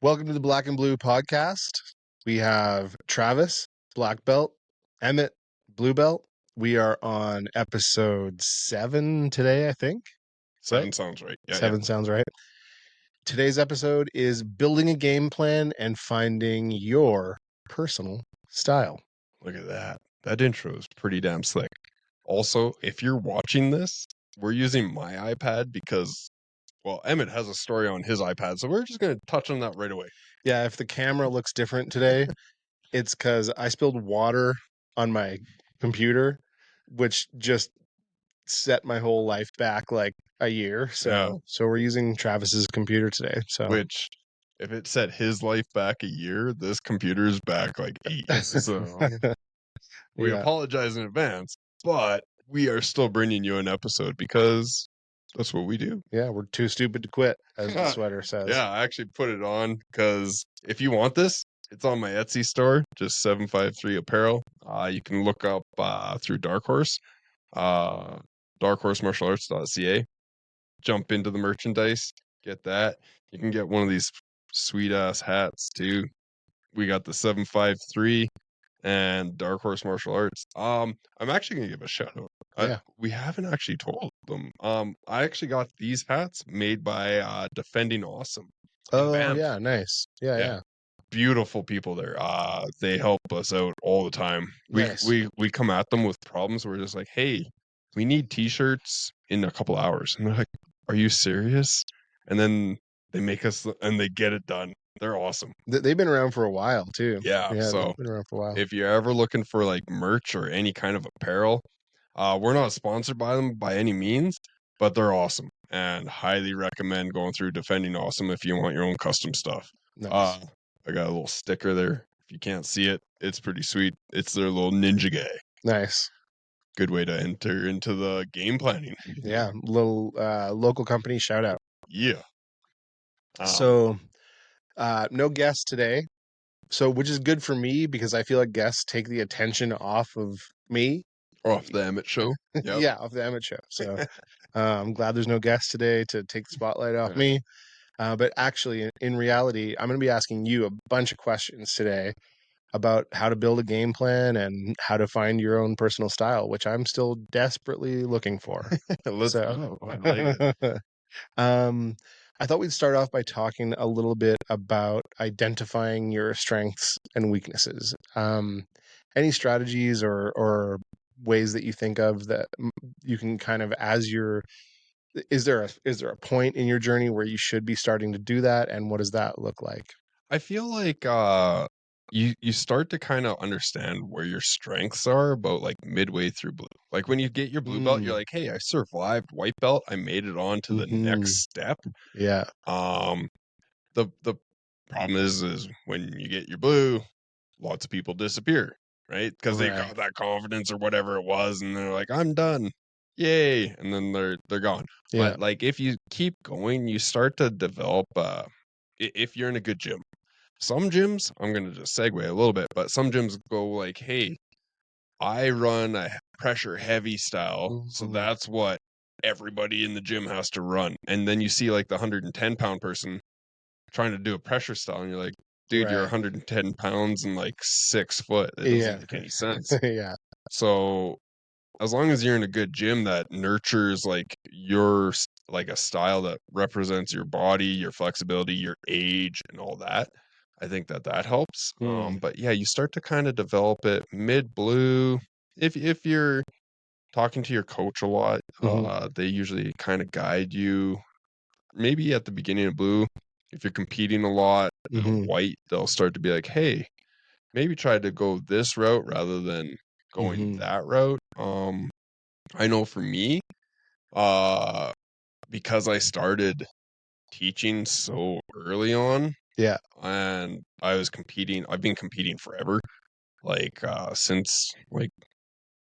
Welcome to the Black and Blue podcast. We have Travis, black belt, Emmett, blue belt. We are on episode 7 today, I think. 7 sounds right. Yeah, 7 sounds right. Today's episode is building a game plan and finding your personal style. Look at that. That intro is pretty damn slick. Also, if you're watching this, we're using my iPad because, well, Emmett has a story on his iPad, so we're just going to touch on that right away. Yeah, if the camera looks different today, it's because I spilled water on my computer, which just set my whole life back like a year. So we're using Travis's computer today. So which, if it set his life back a year, this computer's back like 8. So we apologize in advance, but we are still bringing you an episode because that's what we do. Yeah, we're too stupid to quit, as the sweater says. Yeah, I actually put it on because if you want this, it's on my Etsy store, just 753 Apparel. You can look up through Dark Horse, darkhorsemartialarts.ca. Jump into the merchandise, get that. You can get one of these sweet ass hats too. We got the 753 and Dark Horse Martial Arts. I'm actually gonna give a shout out. We haven't actually told them. I actually got these hats made by Defending Awesome. Oh yeah, nice. Yeah. Beautiful people there. They help us out all the time. We come at them with problems. We're just like, hey, we need t-shirts in a couple hours, and they're like, are you serious? And then they make us, and they get it done. They're awesome. They've been around for a while too. Yeah, so been around for a while. If you're ever looking for like merch or any kind of apparel, we're not sponsored by them by any means, but they're awesome and highly recommend going through Defending Awesome if you want your own custom stuff. Nice. I got a little sticker there. If you can't see it, it's pretty sweet. It's their little ninja guy. Nice. Good way to enter into the game planning. Yeah, little local company shout out. Yeah. So no guests today. So which is good for me because I feel like guests take the attention off of me. Off the Emmett show. Yep. Yeah, off the Emmett show. So I'm glad there's no guests today to take the spotlight off me. But actually, in reality, I'm going to be asking you a bunch of questions today about how to build a game plan and how to find your own personal style, which I'm still desperately looking for. Let's go. I like it. I thought we'd start off by talking a little bit about identifying your strengths and weaknesses. Any strategies or ways that you think of that you can kind of, as you're, is there a point in your journey where you should be starting to do that, and what does that look like? I feel like you start to kind of understand where your strengths are about like midway through blue. Like when you get your blue belt, you're like, hey, I survived white belt. I made it on to the next step. Yeah. The problem is when you get your blue, lots of people disappear, right? Because they got that confidence or whatever it was, and they're like, I'm done. Yay. And then they're gone. Yeah. But like if you keep going, you start to develop if you're in a good gym. Some gyms, I'm going to just segue a little bit, but some gyms go like, hey, I run a pressure heavy style. So that's what everybody in the gym has to run. And then you see like the 110 pound person trying to do a pressure style, and you're like, dude, you're 110 pounds and like 6 foot. It doesn't make any sense. Yeah. So as long as you're in a good gym that nurtures like your like a style that represents your body, your flexibility, your age, and all that, I think that helps. But yeah, you start to kind of develop it mid blue. If you're talking to your coach a lot, they usually kind of guide you. Maybe at the beginning of blue, if you're competing a lot, white, they'll start to be like, hey, maybe try to go this route rather than going that route. I know for me, because I started teaching so early on, and I've been competing forever, like since like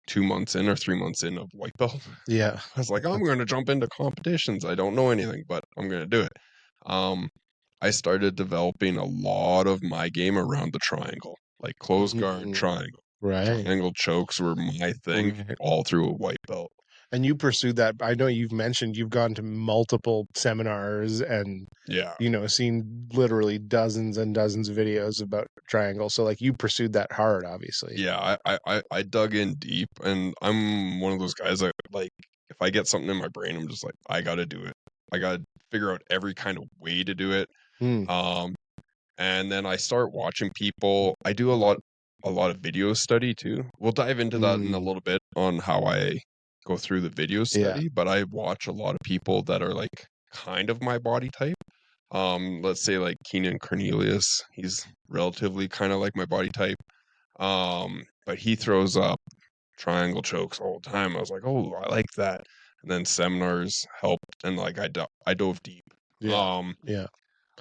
2 months in or 3 months in of white belt. Yeah. I was like, I'm going to jump into competitions. I don't know anything, but I'm going to do it. I started developing a lot of my game around the triangle, like close guard triangle. Right. Triangle chokes were my thing all through a white belt. And you pursued that. I know you've mentioned you've gone to multiple seminars and, Yeah. seen literally dozens and dozens of videos about triangle. So like you pursued that hard, obviously. Yeah, I dug in deep, and I'm one of those guys that, like, if I get something in my brain, I'm just like, I gotta do it. I gotta figure out every kind of way to do it. Mm, Um, and then I start watching people. I do a lot of video study too. We'll dive into that in a mm, little bit on how I go through the video yeah. study, but I watch a lot of people that are like kind of my body type. Let's say like Keenan Cornelius. He's relatively kind of like my body type. But he throws up triangle chokes all the time. I was like, oh, I like that. And then seminars helped, and like I dove deep. Yeah. Um, Yeah.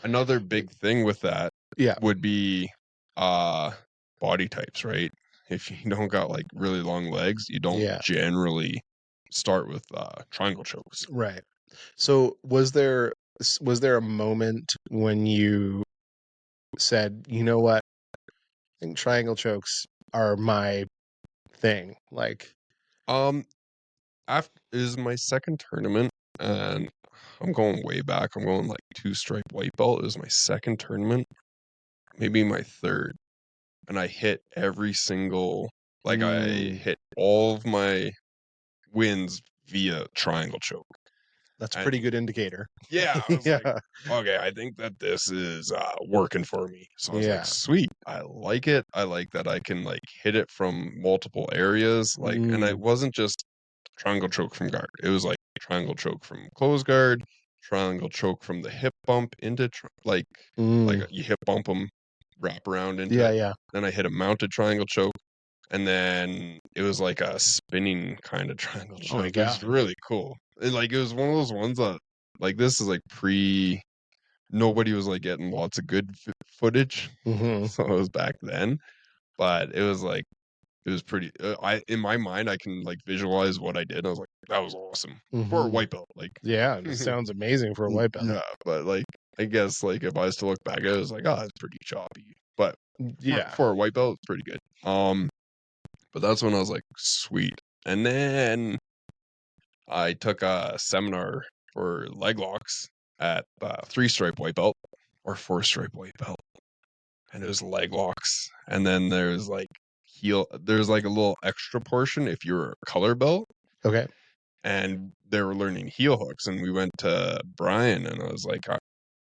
Another big thing with that Yeah. would be uh body types, right? If you don't got like really long legs, you don't Yeah. generally start with triangle chokes. Right. So was there a moment when you said, you know what, I think triangle chokes are my thing? Like, Um, after is my second tournament, and I'm going way back. I'm going like two stripe white belt. It was my second tournament, maybe my third, and I hit every single, like I mm, hit all of my wins via triangle choke. that's a And pretty good indicator. yeah, I was like, Yeah. okay, I think that this is working for me. So I was like, Yeah. sweet, I like it. I like that I can like hit it from multiple areas. Like, and I Mm, wasn't just triangle choke from guard. It was like triangle choke from close guard, triangle choke from the hip bump into like mm, you hip bump them, wrap around into yeah, it. yeah. Then I hit a mounted triangle choke, and then it was like a spinning kind of triangle Oh my choke. It was God. really cool. It was one of those ones that, like, this is like pre nobody was like getting lots of good footage, Mm-hmm. so it was back then. But it was like it was pretty. I in my mind I can like visualize what I did. I was like, that was awesome for a Mm-hmm. white belt. Like, Yeah, it sounds amazing for a white belt. yeah, but like I guess like if I was to look back, it was like, oh, it's pretty choppy. But Yeah. for a white belt, it's pretty good. But that's when I was like, sweet. And then I took a seminar for leg locks at three stripe white belt or four stripe white belt, and it was leg locks. And then there's like there's like a little extra portion if you're a color belt, Okay. and they were learning heel hooks. And we went to Brian, and I was like,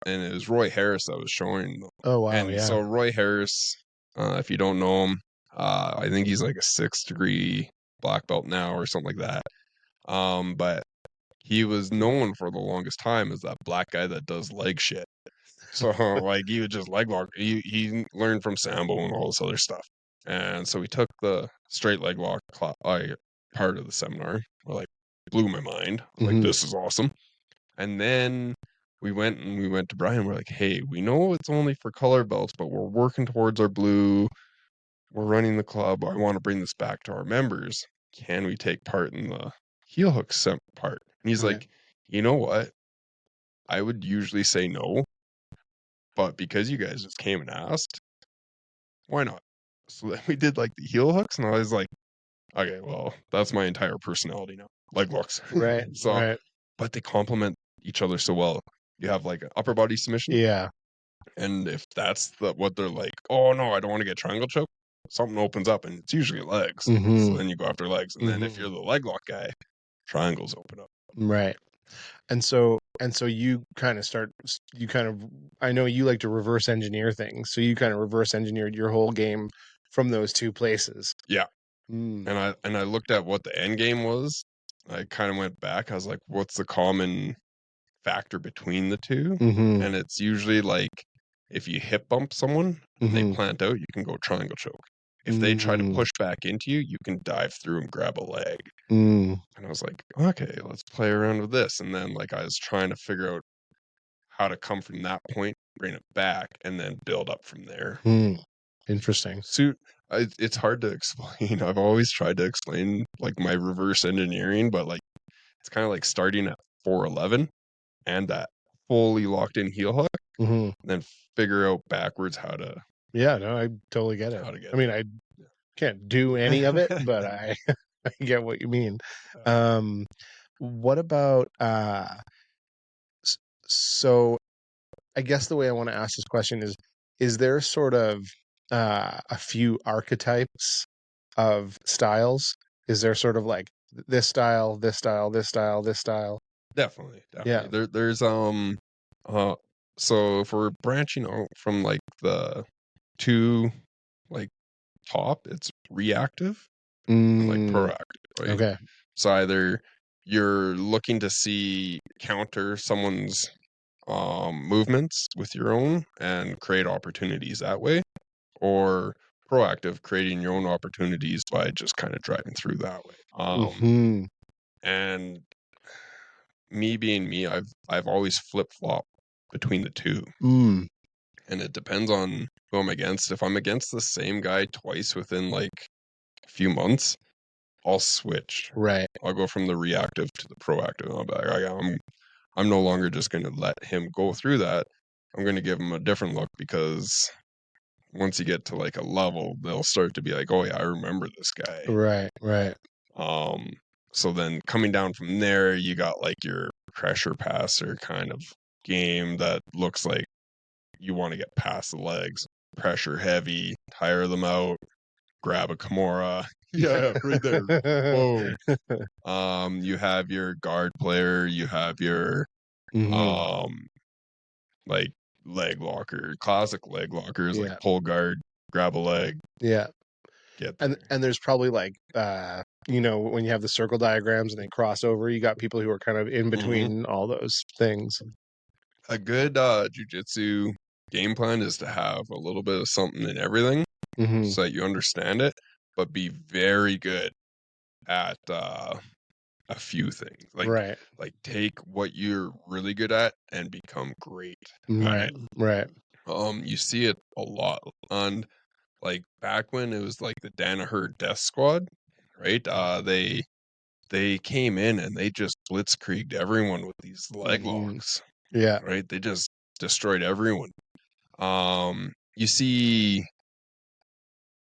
and it was Roy Harris that was showing them. Oh wow, And yeah. so Roy Harris, if you don't know him, I think he's like a 6th degree black belt now or something like that. But he was known for the longest time as that black guy that does leg shit. So like he would just leg lock. He learned from Sambo and all this other stuff. And so we took the straight leg lock part of the seminar. Like blew my mind. I was like, Mm-hmm. this is awesome. And then we went to Brian. We're like, hey, we know it's only for color belts, but we're working towards our blue. We're running the club. I want to bring this back to our members. Can we take part in the heel hook part? And he's Right. like, you know what? I would usually say no, but because you guys just came and asked, why not? So then we did like the heel hooks, and I was like, okay, well, that's my entire personality now. Leg locks. Right. So, Right. but they complement each other so well. You have like an upper body submission, Yeah. and if that's what they're like, oh no, I don't want to get triangle choke, something opens up, and it's usually legs. So Mm-hmm. then you go after legs, and then if Mm-hmm. you're the leg lock guy, triangles open up. Right. And so you kind of, I know you like to reverse engineer things. So you kind of reverse engineered your whole game from those two places. Yeah, Mm. and I looked at what the end game was. I kind of went back. I was like, what's the common factor between the two? Mm-hmm. And it's usually like if you hip bump someone and they Mm-hmm. plant out, you can go triangle choke. If they try to Mm. push back into you, you can dive through and grab a leg. Mm. And I was like, okay, let's play around with this. And then like I was trying to figure out how to come from that point, bring it back, and then build up from there. Mm. Interesting. Suit. It's hard to explain. I've always tried to explain like my reverse engineering, but like it's kind of like starting at 411 and that fully locked in heel hook, Mm-hmm. and then figure out backwards Yeah, no, I totally get it. how to get I mean, I can't do any of it, but I I get what you mean. Yeah. What about so I guess the way I want to ask this question is there sort of a few archetypes of styles? Is there sort of like this style, this style, this style, this style? Definitely, Yeah. definitely. There's uh so if we're branching out from like the two like top, it's reactive and like Mm, proactive, right? okay. So either you're looking to see counter someone's movements with your own and create opportunities that way, or proactive, creating your own opportunities by just kind of driving through that way. Mm-hmm. And me being me, I've always flip-flopped between the two. Mm, And it depends on who I'm against. If I'm against the same guy twice within like a few months, I'll switch. right. I'll go from the reactive to the proactive. I'll be like, "Okay, I'm no longer just going to let him go through that. I'm going to give him a different look because once you get to like a level, they'll start to be like, oh yeah, I remember this guy." Right. Right. Um, so then coming down from there, you got like your pressure passer kind of game that looks like you want to get past the legs, pressure heavy, tire them out, grab a Kimura. Yeah, right there. Boom. You have your guard player, you have your Hmm. um like leg locker, classic leg lockers like Yeah. pull guard, grab a leg, Yeah. get And there. there's probably like when you have the circle diagrams and they cross over, you got people who are kind of in Hmm. between all those things. A good jujitsu game plan is to have a little bit of something in everything Hmm. so that you understand it, but be very good at a few things. Right. Like take what you're really good at and become great at Right. it. Right. You see it a lot. And like back when it was like the Danaher Death Squad, right? They came in and they just blitzkrieged everyone with these leg Hmm. locks, Yeah. right? They just destroyed everyone. You see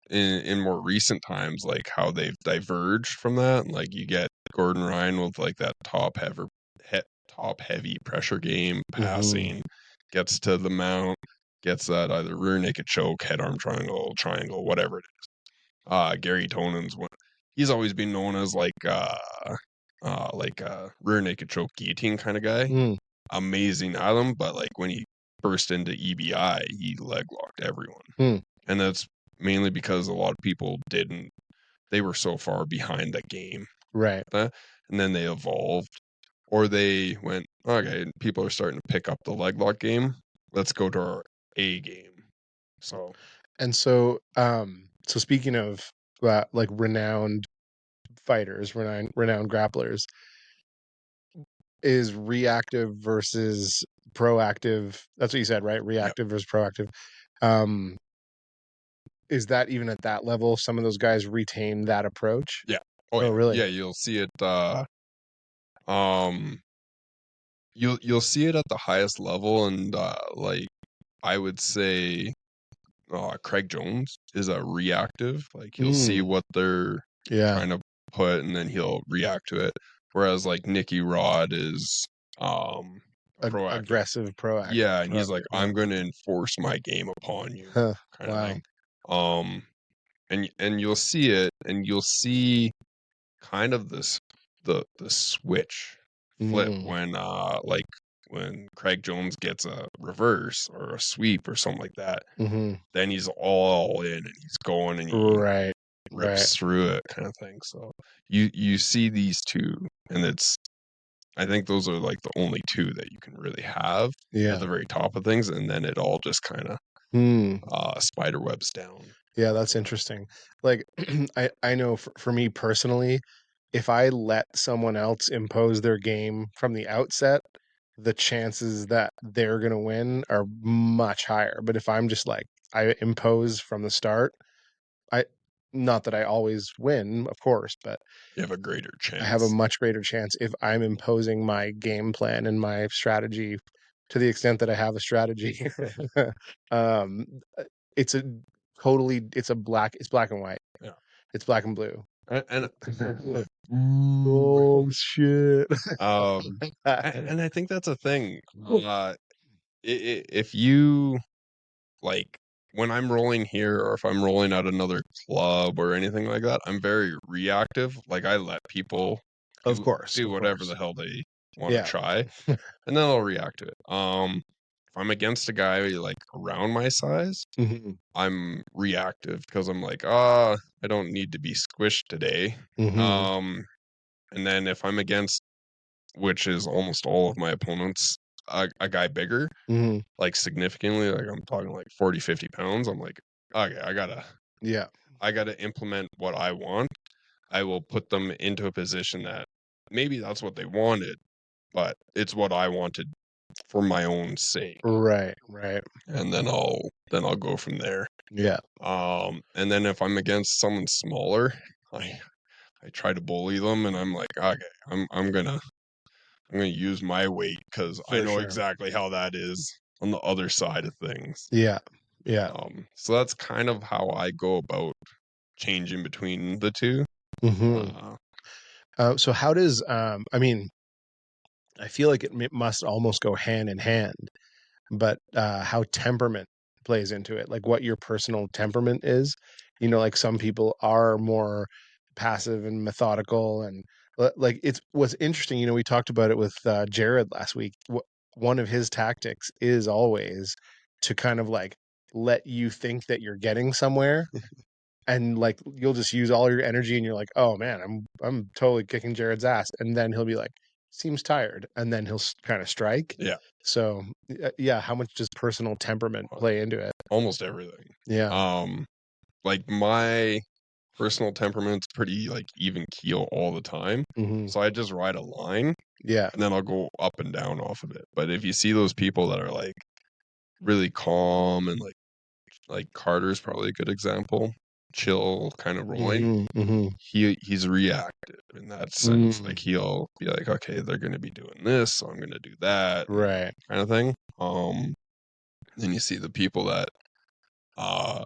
in more recent times, like how they've diverged from that. Like you get Gordon Ryan with like that top heavy pressure game, Hmm. passing, gets to the mount, gets that either rear naked choke, head arm triangle, whatever it is. Gary Tonon's one. He's always been known as like a rear naked choke guillotine kind of guy. Mm. Amazing at him, but like when he burst into EBI, he leg locked everyone. Mm. And that's mainly because a lot of people didn't, they were so far behind the game. Right. And then they evolved, or they went, okay, people are starting to pick up the leg lock game. Let's go to our A game. So, And so speaking of like renowned fighters, renowned grapplers, is reactive versus proactive. That's what you said, right? yep. Reactive versus proactive. Um, is that even at that level? Some of those guys retain that approach. Yeah. Oh, Oh, yeah. really? Yeah. You'll see it. Um, you'll see it at the highest level. And like, I would say Craig Jones is a reactive. Like he'll see Mm, what they're yeah. trying to put and then he'll react to it. Whereas like Nicky Rod is a proactive. Aggressive, proactive. Yeah, and he's like, Yeah. I'm gonna enforce my game upon you, Huh. kind of Wow. thing. Um and you'll see it and you'll see kind of this the switch flip Mm, when like when Craig Jones gets a reverse or a sweep or something like that, hmm. then he's all in and he's going and he Right. Right. rips through it kind of thing. So you see these two and it's I think those are like the only two that you can really have at Yeah. the very top of things, and then it all just kind of Hmm. spider webs down. Yeah, that's interesting. Like, I know for me personally, if I let someone else impose their game from the outset, the chances that they're gonna win are much higher. But if I'm just like I impose from the start, I not that I always win, of course, but You have a greater I have a chance. much greater chance if I'm imposing my game plan and my strategy to the extent that I have a strategy. um, it's a it's black and white. Yeah. It's black and blue. And Oh shit. and I think that's a thing. If you like when I'm rolling here or if I'm rolling at another club or anything like that, I'm very reactive. Like I let people Of course, do of whatever course. the hell they want to Yeah. try, and then I'll react to it. If I'm against a guy like around my size, Mhm. I'm reactive because I'm like, I don't need to be squished today. Mhm. Um, and then if I'm against, which is almost all of my opponents, a guy bigger, Mhm. like significantly, like I'm talking like 40, 50 pounds, I'm like, okay, Yeah. I gotta implement what I want. I will put them into a position that maybe that's what they wanted, but it's what I wanted for my own sake. Right, right. And then I'll go from there. Yeah. And then if I'm against someone smaller, I try to bully them, and I'm like, okay, I'm gonna use my weight because I For know sure. exactly how that is on the other side of things. Yeah. Yeah. So that's kind of how I go about changing between the two. Mhm. Uh, So how does I mean, I feel like it must almost go hand in hand, but how temperament plays into it, like what your personal temperament is. Like some people are more passive and methodical, and like it's what's interesting. We talked about it with Jared last week. One of his tactics is always to kind of like let you think that you're getting somewhere, and like you'll just use all your energy and you're like, oh man, I'm totally kicking Jared's ass, and then he'll be like, seems tired, and then he'll kind of strike. yeah, So yeah, how much does personal temperament uh, play into it? almost everything. Yeah. Um, like my personal temperament's pretty like even keel all the time. Hmm. So I just ride a line Yeah. and then I'll go up and down off of it. But if you see those people that are like really calm and like Carter's probably a good example, chill kind of rolling, Hmm. Hmm. he's reactive in that sense. Mm. Like he'll be like, okay, they're gonna be doing this, so I'm gonna do that and Right. kind of thing. Then you see the people that uh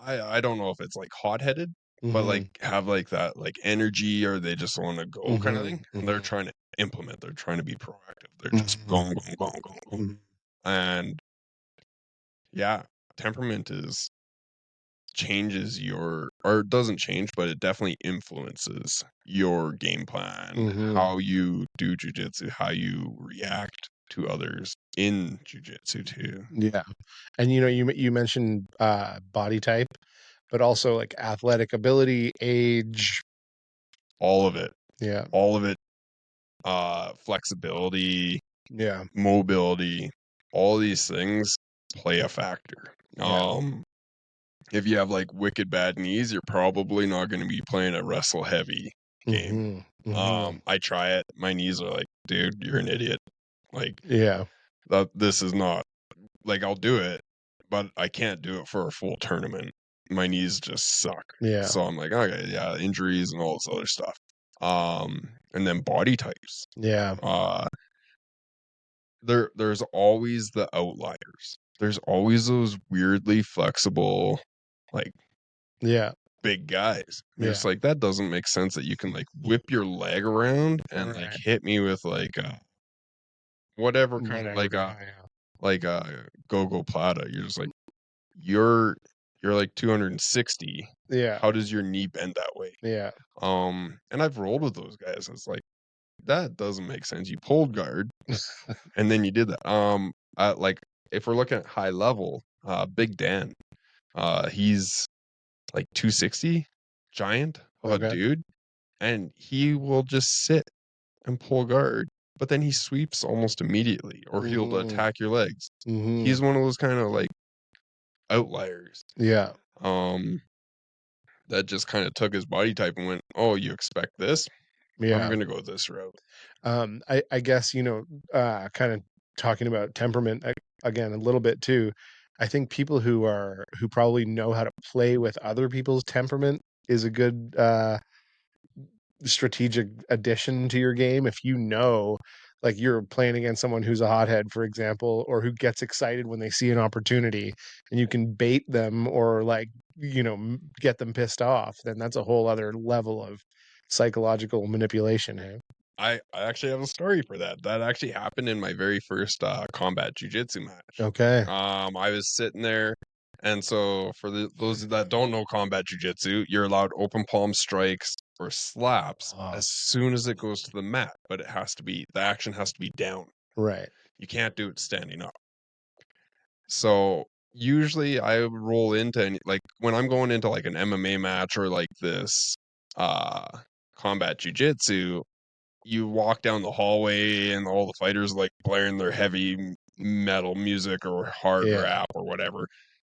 I don't know if it's like hot-headed, but like Hmm. have like that like energy or they just want to go kind of Hmm. thing. And they're Hmm. trying to implement, they're trying to be proactive. They're just Hmm. going, going, going, going, going. Hmm. And yeah, temperament is changes your or doesn't change, but it definitely influences your game plan, Hmm. how you do jujitsu, how you react to others in jujitsu too. Yeah. And you mentioned body type, but also like athletic ability, age. All of it. Yeah. All of it. Flexibility, Yeah. mobility, all these things play a factor. Yeah. If you have like wicked bad knees, you're probably not going to be playing a wrestle heavy game. Hmm. Hmm. I try it. My knees are like, dude, you're an idiot. Like Yeah. that. This is not like I'll do it, but I can't do it for a full tournament. My knees just suck. Yeah. So I'm like, okay, yeah, injuries and all this other stuff. And then body types. Yeah. Uh, there's always the outliers. There's always those weirdly flexible, like Yeah. big guys. You're Yeah. just like that doesn't make sense that you can like whip your leg around and like Right. hit me with like whatever kind of Whatever. Yeah. Yeah. like go plata. You're just like you're you're like 260. Yeah. How does your knee bend that way? Yeah. And I've rolled with those guys. It's like that doesn't make sense. You pulled guard and then you did that. Like if we're looking at high level, Big Dan, he's like 260, giant of a Okay. dude, and he will just sit and pull guard, but then he sweeps almost immediately, or he'll Mhm. attack your legs. Mhm. He's one of those kind of like outliers. Yeah. Um, that just kind of took his body type and went, "Oh, you expect this? I'm Yeah. gonna go this route." I guess, kind of talking about temperament again a little bit too. I think people who probably know how to play with other people's temperament is a good strategic addition to your game. If you know like you're playing against someone who's a hothead, for example, or who gets excited when they see an opportunity, and you can bait them or like, get them pissed off, then that's a whole other level of psychological manipulation. Hey? I actually have a story for that. That actually happened in my very first combat jiu-jitsu match. Okay. I was sitting there, and so for those that don't know combat jiu-jitsu, you're allowed open palm strikes or slaps Oh, as soon as it goes to the mat, but the action has to be down. right. You can't do it standing up. So usually I would roll into like when I'm going into like an MMA match or like this uh combat jiu-jitsu, you walk down the hallway and all the fighters like blaring their heavy metal music or hard Yeah. rap or whatever.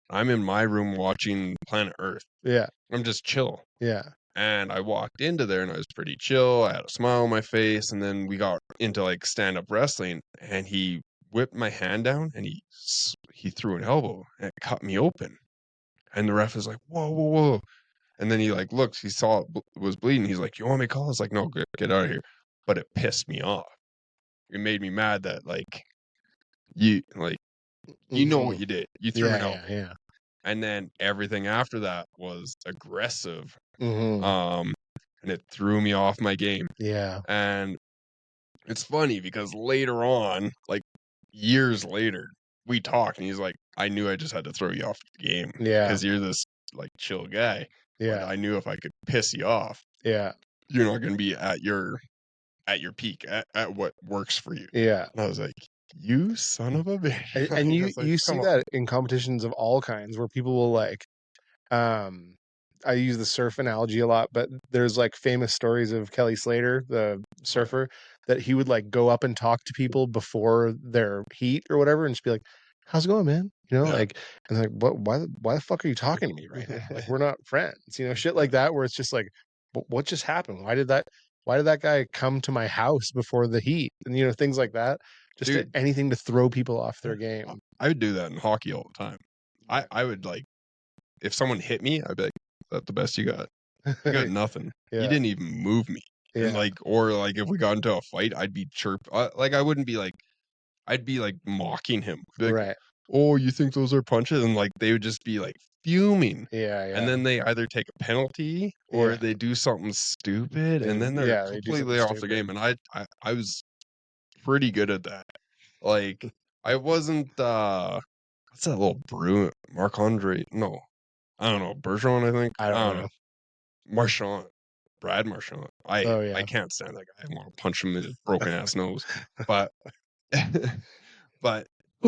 I'm in my room watching Planet Earth. Yeah. I'm just chill. Yeah. And I walked into there and I was pretty chill. I had a smile on my face. And then we got into like stand up wrestling and he whipped my hand down and he threw an elbow and it cut me open. And the ref was like, whoa, whoa, whoa. And then he like looks, he saw it was bleeding. He's like, you want me to call? I was like, no, get out of here. But it pissed me off. It made me mad that like you know what you did. You threw an elbow. Yeah. And then everything after that was aggressive. Mm-hmm. And it threw me off my game. Yeah. And it's funny because later on, like years later, we talked and he's like, I knew I just had to throw you off the game. Yeah. Because you're this like chill guy. Yeah. But I knew if I could piss you off, Yeah. you're not gonna be at your peak, at what works for you. Yeah. And I was like, you son of a bitch. And you like, see that in competitions of all kinds where people will like, I use the surf analogy a lot, but there's like famous stories of Kelly Slater, the surfer, that he would like go up and talk to people before their heat or whatever and just be like, how's it going, man? Like, and like, why the fuck are you talking to me right now? Like, we're not friends, shit like that, where it's just like, what just happened? Why did that guy come to my house before the heat? And things like that. Just Dude, anything to throw people off their game. I would do that in hockey all the time. I would like, if someone hit me, I'd be like, that's the best you got. You got nothing. Yeah. You didn't even move me. Yeah. And like, or like if we got into a fight, I'd be like, I wouldn't be like, I'd be like mocking him. Be like, Right. oh, you think those are punches? And like, they would just be like fuming. Yeah. And then they either take a penalty or they do something stupid, and then they're they do completely something off the game. And I was pretty good at that. Like, I wasn't what's that little brew? Marc-Andre? No, I don't know. Bergeron, I think. I don't know. Marchand, Brad Marchand. I can't stand that guy. I want to punch him in his broken ass nose. But but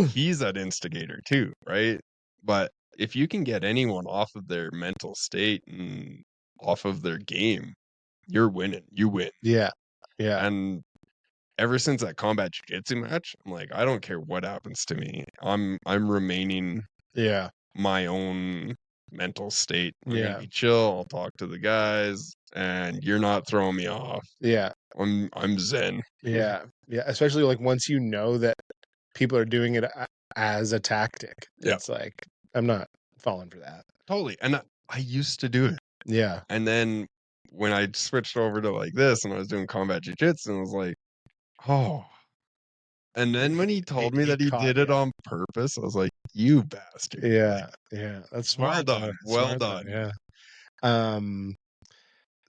he's that instigator too, right? But if you can get anyone off of their mental state and off of their game, you're winning. You win. Yeah. Yeah. And ever since that combat jiu-jitsu match, I'm like, I don't care what happens to me. I'm remaining my own mental state. I'm gonna be chill. I'll talk to the guys, and you're not throwing me off. Yeah. I'm zen. Yeah. Yeah. Especially like once you know that people are doing it as a tactic. It's like, I'm not falling for that. Totally. And I used to do it. Yeah. And then when I switched over to like this and I was doing combat jiu-jitsu, I was like, oh. And then when he told me that he did it on purpose, I was like, you bastard. Yeah. Like, yeah. That's smart. Well done. Yeah.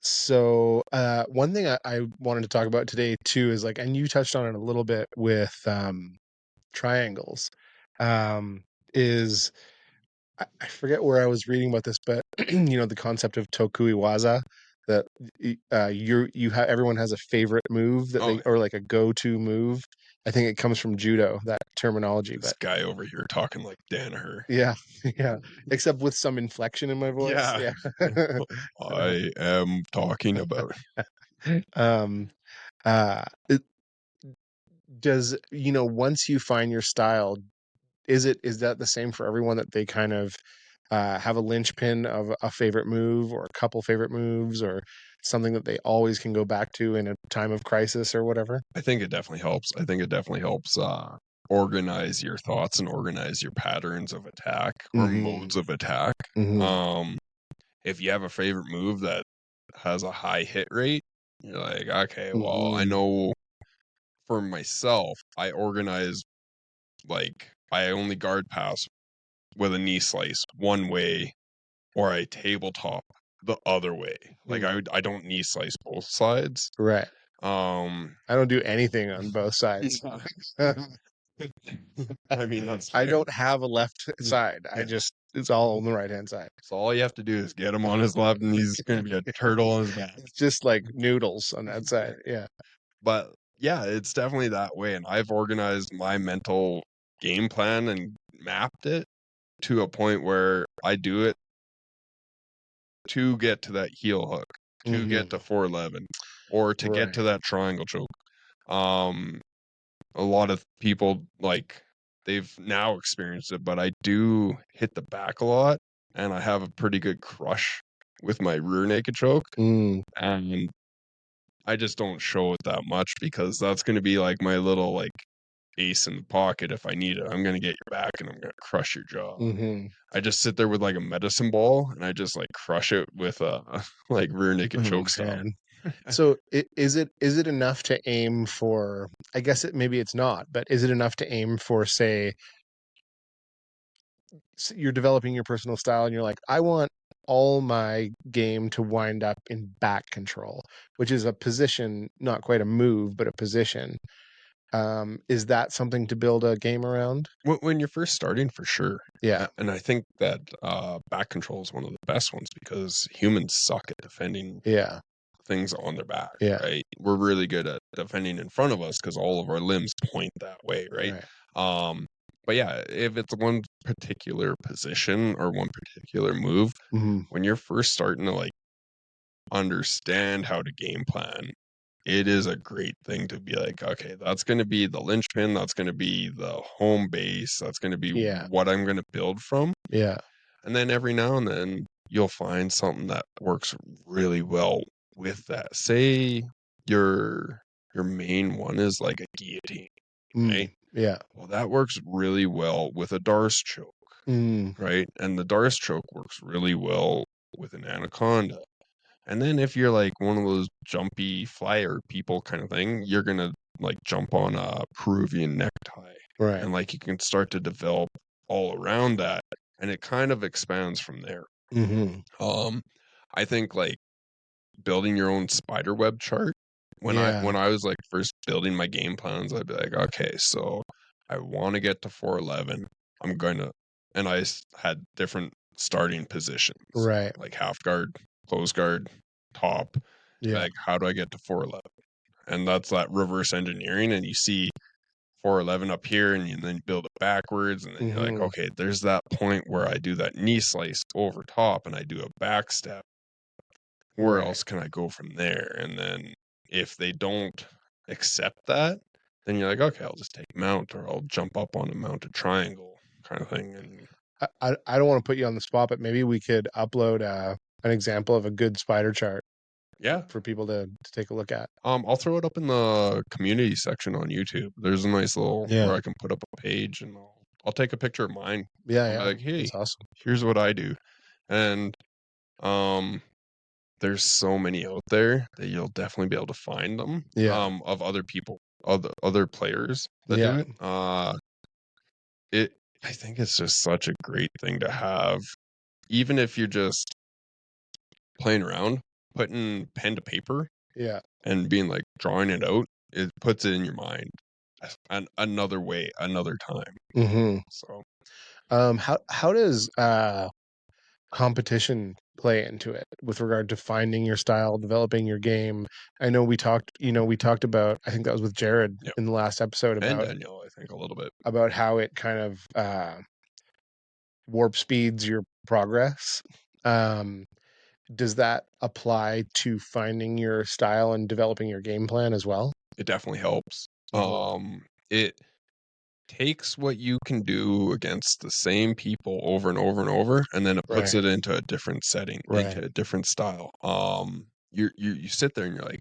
So one thing I wanted to talk about today too is like, and you touched on it a little bit with triangles, is I forget where I was reading about this, but the concept of tokuiwaza, that everyone has a favorite move that or like a go-to move. I think it comes from judo, that terminology. This guy over here talking like Danaher. Yeah, yeah. Except with some inflection in my voice. Yeah. I am talking about. Does once you find your style, is that the same for everyone, that they kind of have a linchpin of a favorite move or a couple favorite moves or something that they always can go back to in a time of crisis or whatever? I think it definitely helps. I think it definitely helps organize your thoughts and organize your patterns of attack or modes of attack. If you have a favorite move that has a high hit rate, you're like, okay, well, I know for myself, I organize, like, I only guard pass with a knee slice one way, or I tabletop the other way. Like, I don't knee slice both sides. Right. Um, I don't do anything on both sides. I mean, that's I fair. don't have a left side. I Yeah. just, it's all on the right hand side. So all you have to do is get him on his left, and he's going to be a turtle on his back. It's just like noodles on that side. Yeah. But yeah, it's definitely that way. And I've organized my mental game plan and mapped it to a point where I do it to get to that heel hook, to get to 411, or to get to that triangle choke. A lot of people, like, they've now experienced it, but I do hit the back a lot, and I have a pretty good crush with my rear naked choke. And I just don't show it that much because that's going to be like my little, like, ace in the pocket. If I need it, I'm going to get your back and I'm going to crush your jaw. I just sit there with like a medicine ball and I just like crush it with a like rear naked choke style. So is it enough to aim for, I guess maybe it's not, but is it enough to aim for, say, you're developing your personal style and you're like, I want all my game to wind up in back control, which is a position, not quite a move, but a position. Is that something to build a game around? When you're first starting, for sure. Yeah. And I think that back control is one of the best ones because humans suck at defending things on their back, right? We're really good at defending in front of us because all of our limbs point that way, right? But yeah, if it's one particular position or one particular move, when you're first starting to like understand how to game plan, it is a great thing to be like, okay, that's going to be the linchpin, that's going to be the home base, that's going to be what I'm going to build from. And then every now and then you'll find something that works really well with that. Say your main one is like a guillotine, right? Well, that works really well with a Darce choke, right? And the Darce choke works really well with an anaconda. And then if you're like one of those jumpy flyer people kind of thing, you're going to like jump on a Peruvian necktie. And like you can start to develop all around that. And it kind of expands from there. I think like building your own spider web chart. When I was like first building my game plans, I'd be like, okay, so I want to get to 411. I'm going to, and I had different starting positions, like half guard, close guard, top. Like, how do I get to 411? And that's that reverse engineering. And you see 411 up here, and you then build it backwards. And then you're like, okay, there's that point where I do that knee slice over top and I do a back step. Where else can I go from there? And then if they don't accept that, then you're like, okay, I'll just take mount, or I'll jump up on a mounted triangle kind of thing. And I don't want to put you on the spot, but maybe we could upload an example of a good spider chart. For people to take a look at. I'll throw it up in the community section on YouTube. There's a nice little where I can put up a page, and I'll take a picture of mine. Like, hey, that's awesome. Here's what I do. And there's so many out there that you'll definitely be able to find them. Of other people, other players that do it. I think it's just such a great thing to have, even if you're just playing around, putting pen to paper, and being like drawing it out. It puts it in your mind, another way, another time. So, how does competition play into it with regard to finding your style, developing your game? I know we talked about, I think that was with Jared in the last episode, about, and Daniel, I think a little bit about how it kind of warp speeds your progress. Does that apply to finding your style and developing your game plan as well? It definitely helps. It takes what you can do against the same people over and over and over, and then it puts it into a different setting, into a different style. You sit there and you're like,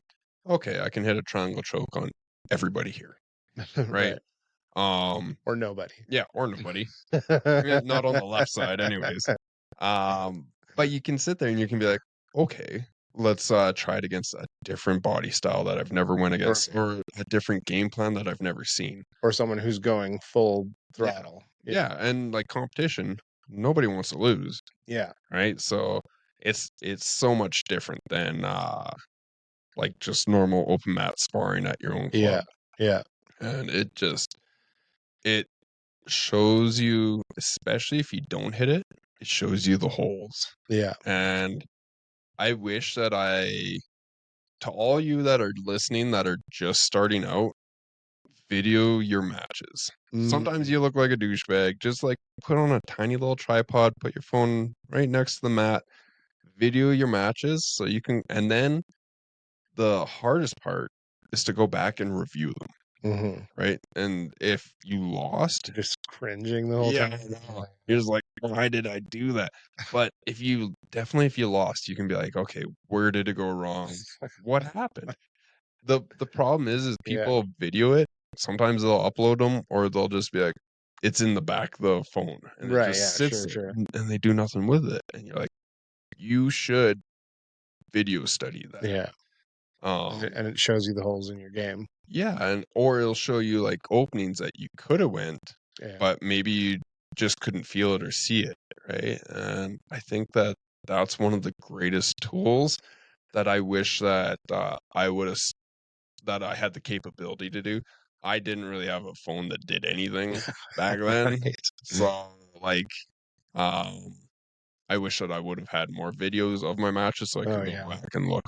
okay, I can hit a triangle choke on everybody here, right? Or nobody. Yeah, or nobody. Not on the left side, anyways. But you can sit there and you can be like, okay, let's try it against a different body style that I've never went against, or a different game plan that I've never seen. Or someone who's going full Yeah. throttle. Yeah, and like competition, nobody wants to lose, Yeah. right? So it's so much different than like just normal open mat sparring at your own Yeah. club. Yeah. And it shows you, especially if you don't hit it, it shows you the holes. Yeah. And I wish that to all you that are listening that are just starting out, video your matches. Sometimes Mm. you look like a douchebag. Just like put on a tiny little tripod, put your phone right next to the mat, video your matches so you can, and then the hardest part is to go back and review them, Mm-hmm. right? And if you lost, You're just cringing the whole yeah, time. I know. You're just like, why did I do that? But if you lost, you can be like, okay, where did it go wrong? What happened? The problem is Yeah. people video it. Sometimes they'll upload them, or they'll just be like, it's in the back of the phone, and it Right. just Yeah. sits Sure. there, Sure. and they do nothing with it. And you're like, you should video study that. Yeah. Um, And it shows you the holes in your game. yeah, and or it'll show you like openings that you could have went, Yeah. but maybe you just couldn't feel it or see it, right? And I think that that's one of the greatest tools that I wish that I would have that I had the capability to do. I didn't really have a phone that did anything back then. Right. So like um I wish that I would have had more videos of my matches so I Oh could go yeah. back and look.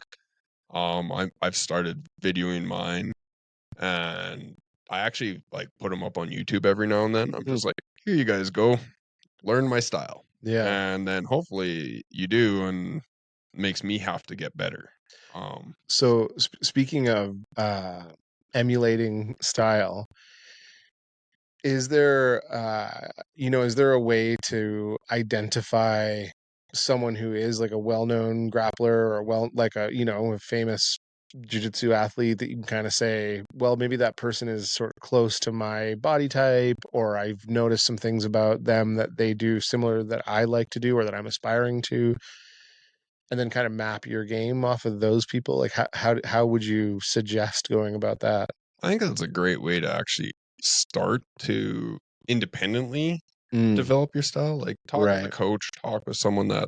I've started videoing mine, and I actually like put them up on YouTube every now and then. I'm Hmm. just like, here you guys go, learn my style. Yeah. And then hopefully you do, and makes me have to get better. Um So speaking of emulating style, is there is there a way to identify someone who is like a well-known grappler or like a famous jiu-jitsu athlete that you can kind of say, well, maybe that person is sort of close to my body type, or I've noticed some things about them that they do similar that I like to do or that I'm aspiring to, and then kind of map your game off of those people? Like how would you suggest going about that? I think that's a great way to actually start to independently Mm, develop your style. Like talk with a right. coach, talk with someone that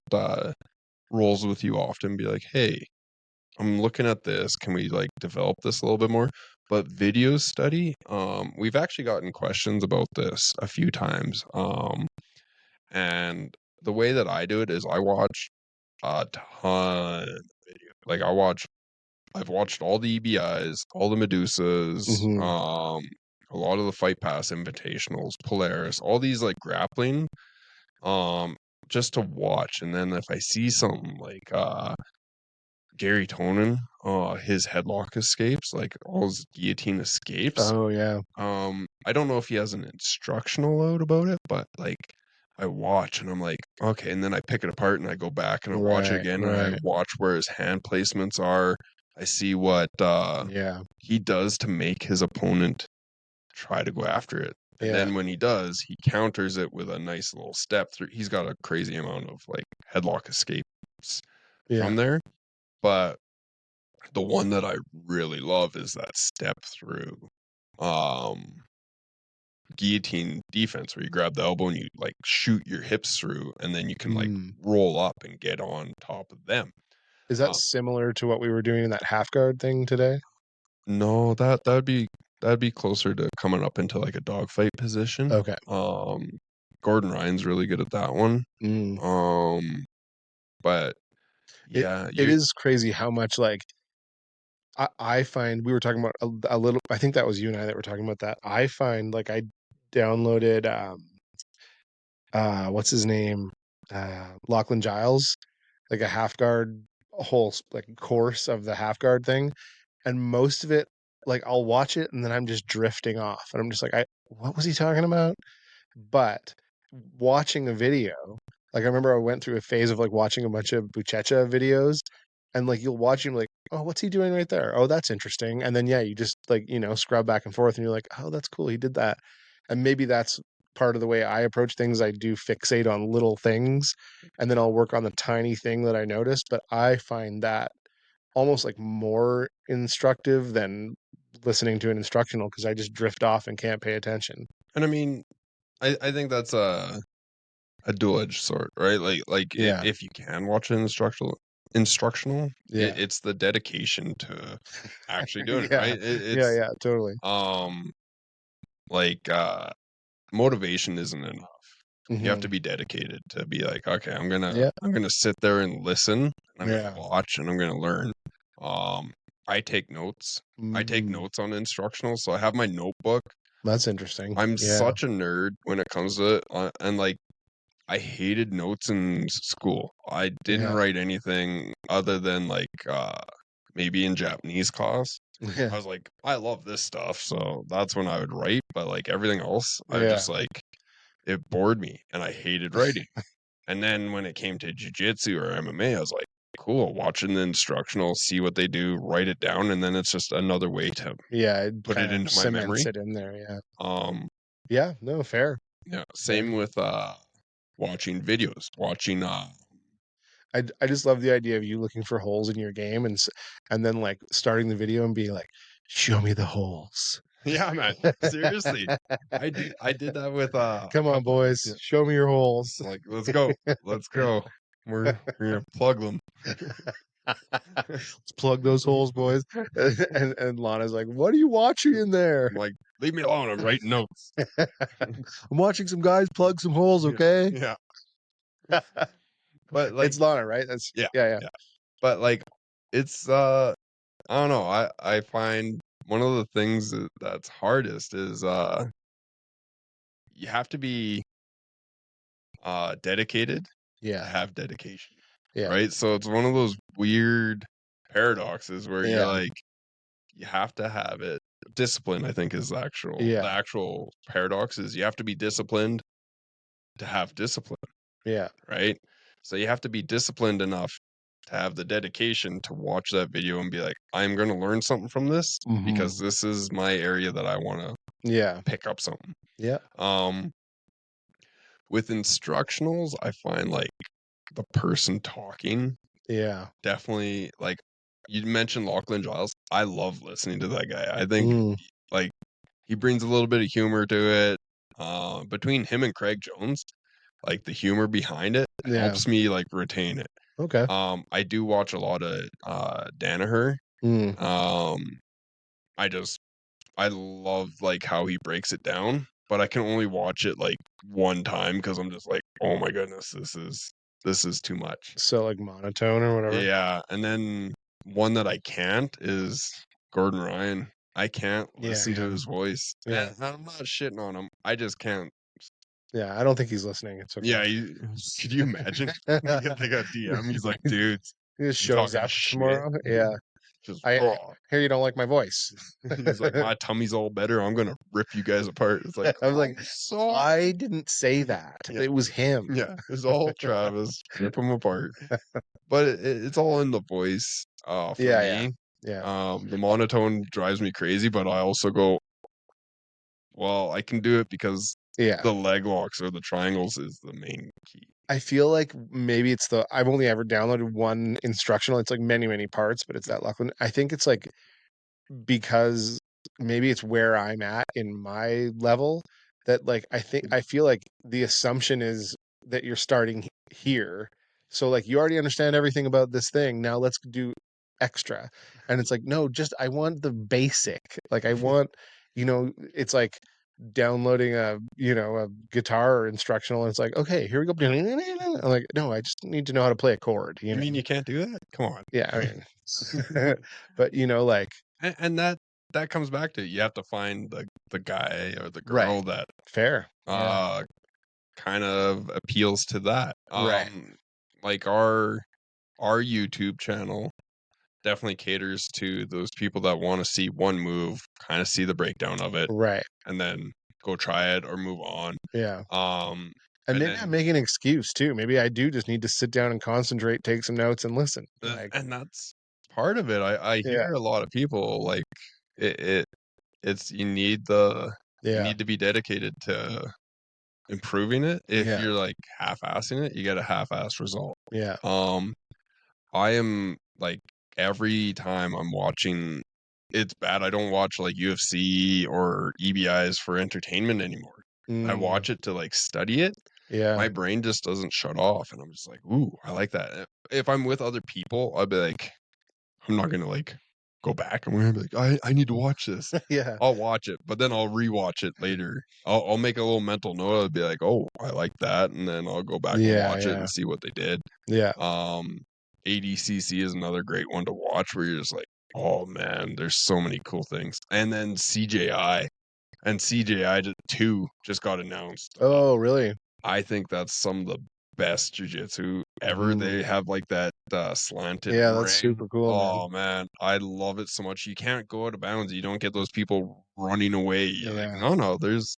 rolls with you often. Be like, hey, I'm looking at this. Can we like develop this a little bit more? But video study, we've actually gotten questions about this a few times. And the way that I do it is I watch a ton of video. Like I've watched all the EBIs, all the Medusas, Hmm. a lot of the Fight Pass Invitationals, Polaris, all these like grappling, um, just to watch. And then if I see something like Gary Tonin, his headlock escapes, like all his guillotine escapes. Oh yeah. I don't know if he has an instructional out about it, but like I watch and I'm like, okay, and then I pick it apart and I go back and I watch it Right, again and I right. watch where his hand placements are. I see what Yeah, he does to make his opponent try to go after it. And yeah, then when he does, he counters it with a nice little step through. He's got a crazy amount of like headlock escapes yeah. from there. But the one that I really love is that step through um guillotine defense where you grab the elbow and you like shoot your hips through and then you can like Mm. roll up and get on top of them. Is that similar to what we were doing in that half guard thing today? No, that'd be closer to coming up into like a dogfight position. Okay. Gordon Ryan's really good at that one. Mm. But It yeah, it you is crazy how much like I find we were talking about a little. I think that was you and I that were talking about that. I find like I downloaded what's his name, Lachlan Giles, like a half guard whole like course of the half guard thing, and most of it, like I'll watch it and then I'm just drifting off and I'm just like, I what was he talking about? But watching a video, like I remember I went through a phase of like watching a bunch of Buchecha videos, and like you'll watch him like, oh, what's he doing right there? Oh, that's interesting. And then yeah, you just like, scrub back and forth and you're like, oh, that's cool. He did that. And maybe that's part of the way I approach things. I do fixate on little things and then I'll work on the tiny thing that I noticed. But I find that almost like more instructive than listening to an instructional because I just drift off and can't pay attention. And I mean, I think that's a dual-edged sword, right? Yeah. If you can watch an instructional, Yeah. it's the dedication to actually doing it, Yeah. right? Yeah. It's Yeah. Totally. um like motivation isn't enough. You have Hmm. to be dedicated to be like, okay, Yeah. I'm gonna sit there and listen, and I'm gonna Yeah. watch, and I'm gonna learn. Um, I take notes. I take Mm, notes on instructional, so I have my notebook. that's interesting. I'm Yeah. such a nerd when it comes to it, and like I hated notes in school. I didn't Yeah. write anything other than like maybe in Japanese class. I Yeah. was like, I love this stuff, so that's when I would write. But like everything else, I would Yeah. just like it bored me, and I hated writing. And then when it came to jiu-jitsu or MMA, I was like, cool, watching the instructional, see what they do, write it down, and then it's just another way to Yeah. It put it kind of into my cements memory. it in there. Yeah. Um, Yeah. No, fair. yeah, Fair. same with watching videos, watching I just love the idea of you looking for holes in your game and then like starting the video and being like, show me the holes. yeah, man, seriously. I did that with a Come on, couple, boys, yeah, show me your holes. like let's go. Let's go. We're gonna plug them. Let's plug those holes, boys. And Lana's like, what are you watching in there? I'm like, leave me alone, I'm writing notes. I'm watching some guys plug some holes, Yeah. okay? Yeah. But like It's Lana, right? That's yeah, yeah, yeah. But like it's I don't know. I find one of the things that's hardest is you have to be dedicated to yeah, have dedication. yeah, Right? So it's one of those weird paradoxes where you're yeah, like you have to have it. Discipline, I think, is the yeah, actual paradox is you have to be disciplined to have discipline, yeah. right? So you have to be disciplined enough to have the dedication to watch that video and be like, I'm going to learn something from this Hmm. because this is my area that I want to Yeah, pick up something. yeah, Um, with instructionals, I find like the person talking yeah. definitely like you mentioned Lachlan Giles. I love listening to that guy. I think Mm, like he brings a little bit of humor to it. Between him and Craig Jones, like the humor behind it yeah. helps me like retain it. Okay. I do watch a lot of Danaher. Mm, Um, I love like how he breaks it down, but I can only watch it like one time because I'm just like, oh my goodness, this is too much. so like monotone or whatever. Yeah, and then one that I can't is Gordon Ryan. I can't Yeah, listen to his voice, yeah, and I'm not shitting on him. I just can't. yeah. I don't think he's listening. It's okay. Yeah, could you imagine? We get like a DM. He's like, dude, He just you shows talking up shit? tomorrow. Yeah, Just I raw. hear you don't like my voice. He's like, my tummy's all better. I'm gonna rip you guys apart. It's like, I was like, I'm sorry. I didn't say that. Yeah, It was him. yeah. It's all Travis. Rip him apart. But it's all in the voice. For Yeah, yeah, me, yeah, the monotone drives me crazy. But I also go, well, I can do it because yeah. the leg locks or the triangles is the main key. I feel like maybe it's I've only ever downloaded one instructional. It's like many, many parts, but it's that Lachlan. I think it's like because maybe it's where I'm at in my level that like I feel like the assumption is that you're starting here. So like you already understand everything about this thing. Now let's do extra. And it's like, no, just I want the basic. Like I want, it's like downloading a guitar or instructional and it's like, okay, here we go. I'm like, no, I just need to know how to play a chord, You mean you can't do that? Come on. Yeah, I mean but like And that comes back to you have to find the guy or the right. girl that Fair. Yeah. uh kind of appeals to that. Right. Like our YouTube channel definitely caters to those people that want to see one move, kind of see the breakdown of it, Right. and then go try it or move on. Yeah. Um And and maybe I'm then making an excuse too. Maybe I do just need to sit down and concentrate, take some notes and listen. Like, and that's part of it. I yeah. hear a lot of people like it it's you Yeah. need to be dedicated to improving it. If Yeah. you're like half-assing it, you get a half-assed result. Yeah. I am like every time I'm watching, it's bad. I don't watch like UFC or EBIs for entertainment anymore. I watch it to like study it. Yeah. My brain just doesn't shut off, and I'm just like, ooh, I like that. If I'm with other people, I'll be like, I'm not gonna like go back. I'm gonna be like, I need to watch this. Yeah. I'll watch it, but then I'll rewatch it later. I'll make a little mental note. I'll be like, oh, I like that, and then I'll go back and watch it and see what they did. Yeah. ADCC is another great one to watch where you're just like, oh man, there's so many cool things. And then CJI and CJI 2 just got announced. Oh, really? I think that's some of the best jiu-jitsu ever. They have like that slanted Yeah, ring. that's super cool, Oh man, I love it so much. You can't go out of bounds. You don't get those people running away. You're like, no, there's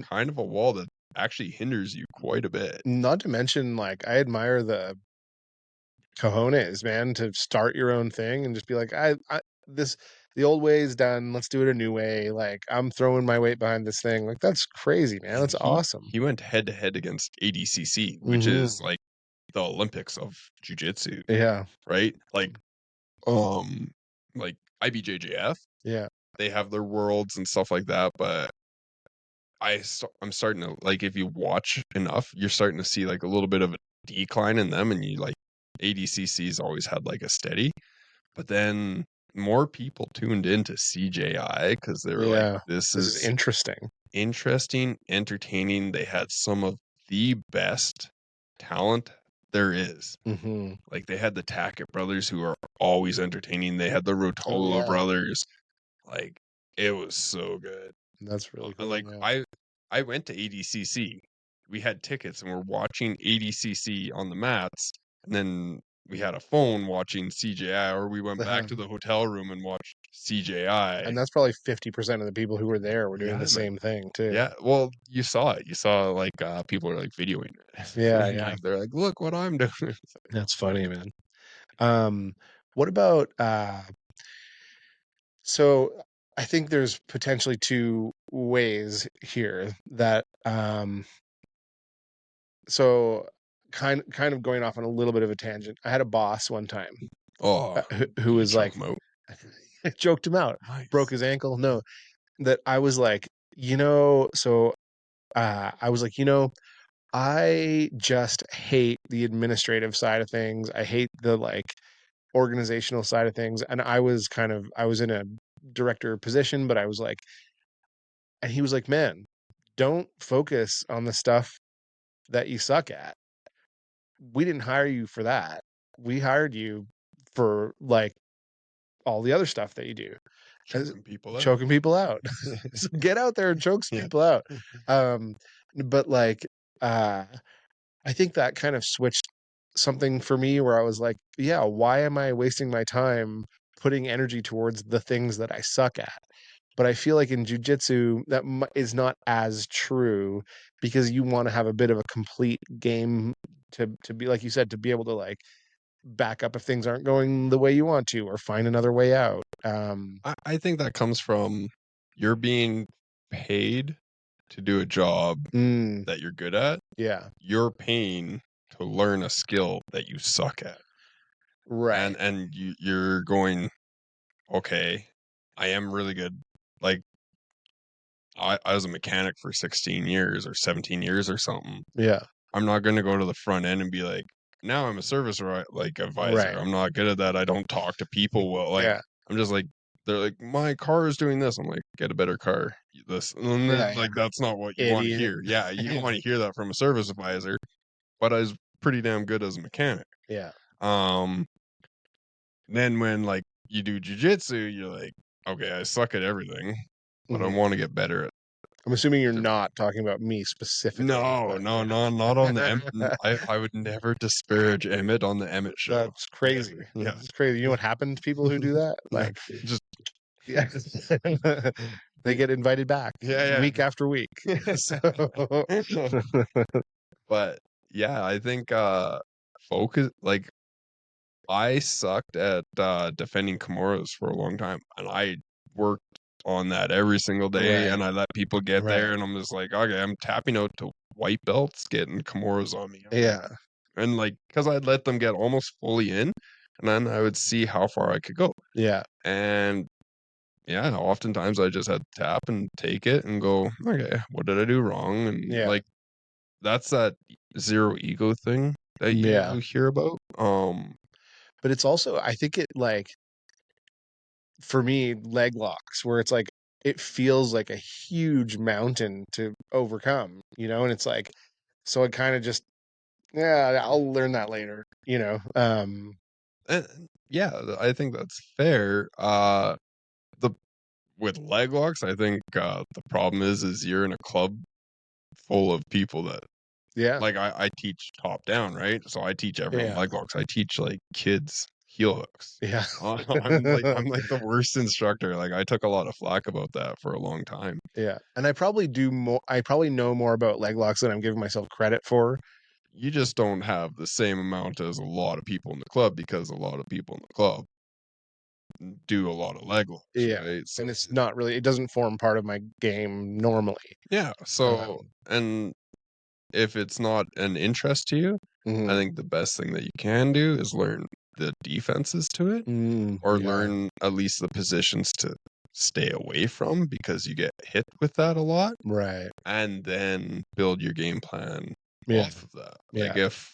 kind of a wall that actually hinders you quite a bit. Not to mention, like, I admire the cojones, man, to start your own thing and just be like, the old way is done. Let's do it a new way. Like, I'm throwing my weight behind this thing. Like, that's crazy, man. And That's awesome. He went head to head against ADCC, which is like the Olympics of jiu-jitsu. Yeah. Right? Like IBJJF. Yeah. They have their worlds and stuff like that, but I'm starting to like, if you watch enough, you're starting to see like a little bit of a decline in them, and you like ADCC's always had like a steady, but then more people tuned into CJI because they were like, this is interesting, entertaining. They had some of the best talent there is. Like they had the Tackett brothers who are always entertaining. They had the Rotolo brothers. Like it was so good. That's really cool. Like I went to ADCC. We had tickets and we're watching ADCC on the mats, and then we had a phone watching CJI, or we went back to the hotel room and watched CJI. And that's probably 50% of the people who were there were doing the same thing too. Yeah, well, you saw it. You saw like people are like videoing it. Yeah. They're like, look what I'm doing. That's funny, man. What about so I think there's potentially two ways here that so kind of going off on a little bit of a tangent. I had a boss one time who was like, I choked him out, broke his ankle. No, that I was like, so I was like, I just hate the administrative side of things. I hate the like organizational side of things. And I was in a director position, but I was like, and he was like, man, don't focus on the stuff that you suck at. We didn't hire you for that. We hired you for like all the other stuff that you do. Choking people out. So get out there and choke some people out. But like I think that kind of switched something for me where I was like, yeah, why am I wasting my time putting energy towards the things that I suck at? But I feel like in jiu-jitsu that is not as true, because you want to have a bit of a complete game to be, like you said, to be able to like back up if things aren't going the way you want to, or find another way out. I think that comes from you're being paid to do a job that you're good at. Yeah. You're paying to learn a skill that you suck at. Right. And you're going, okay, I am really good. Like I was a mechanic for 16 years or 17 years or something. Yeah. I'm not going to go to the front end and be like, now I'm a service like advisor. Right. I'm not good at that. I don't talk to people well. Like I'm just like, they're like, my car is doing this. I'm like, get a better car. And then, like that's not what you want to hear. Yeah, you don't want to hear that from a service advisor. But I was pretty damn good as a mechanic. Yeah. Then when like you do jiu-jitsu, you're like, okay, I suck at everything, but I want to get better at. I'm assuming you're not talking about me specifically. No, not on the I would never disparage Emmett on the Emmett show. That's crazy. Yeah, that's crazy. You know what happened to people who do that? Like, just they get invited back. Week after week. But yeah, I think focus. Like, I sucked at defending Kimuras for a long time, and I worked on that every single day, and I let people get there, and I'm just like, okay, I'm tapping out to white belts getting Kimuras on me. And like, because I'd let them get almost fully in, and then I would see how far I could go. Yeah. And yeah, oftentimes I just had to tap and take it and go, okay, what did I do wrong? And Yeah. like that's that zero ego thing that Yeah. you hear about. But it's also, I think it like, for me, leg locks, where it's like, it feels like a huge mountain to overcome, and it's like, so I kind of just, yeah, I'll learn that later, And yeah, I think that's fair. The with leg locks, I think the problem is you're in a club full of people that yeah, like I teach top down, right? So I teach everyone yeah, leg locks. I teach like kids heel hooks. yeah, I'm like the worst instructor. Like I took a lot of flack about that for a long time. yeah. And I probably do more. I probably know more about leg locks than I'm giving myself credit for. You just don't have the same amount as a lot of people in the club because a lot of people in the club do a lot of leg locks, Yeah, right? So and it's not really. It doesn't form part of my game normally. yeah. So Um, and if it's not an interest to you, I mhm. think the best thing that you can do is learn the defenses to it or Yeah, learn at least the positions to stay away from because you get hit with that a lot right. and then build your game plan Yeah, off of that. Like yeah, if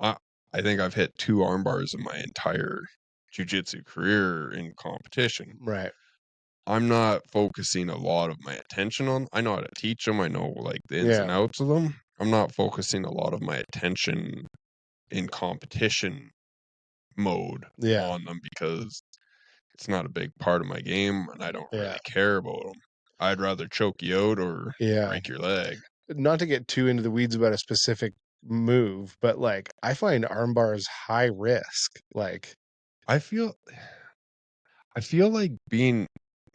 I, I think I've hit 2 arm bars in my entire jiu-jitsu career in competition. right. I'm not focusing a lot of my attention on I know how to teach them, I know, like, the ins and Yeah, outs of them. I'm not focusing a lot of my attention in competition mode yeah, on them because it's not a big part of my game, and I don't yeah, really care about them. I'd rather choke you out or yeah. break your leg. Not to get too into the weeds about a specific move, but like I find arm bars high risk. Like, I feel I feel like being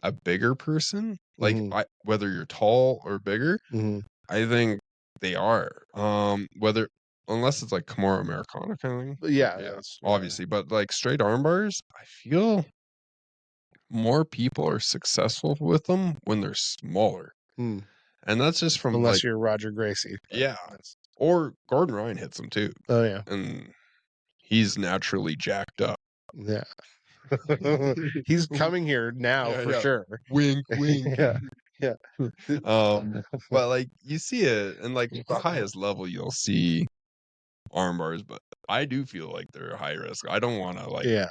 a bigger person, like, hmm whether you're tall or bigger, hmm I think they are. Whether unless it's like Kimura Americana kind of thing, yeah, yeah, that's yeah. obviously. But like straight arm bars, I feel more people are successful with them when they're smaller, Hmm. and that's just from Unless like you're Roger Gracie, but yeah, that's or Gordon Ryan hits them too, oh yeah, and he's naturally jacked up. yeah. He's coming here now Yeah, for yeah. sure. Wink, wink. Yeah, yeah. But like you see it, and like the highest level you'll see arm bars, but I do feel like they're high risk. I don't want to like Yeah,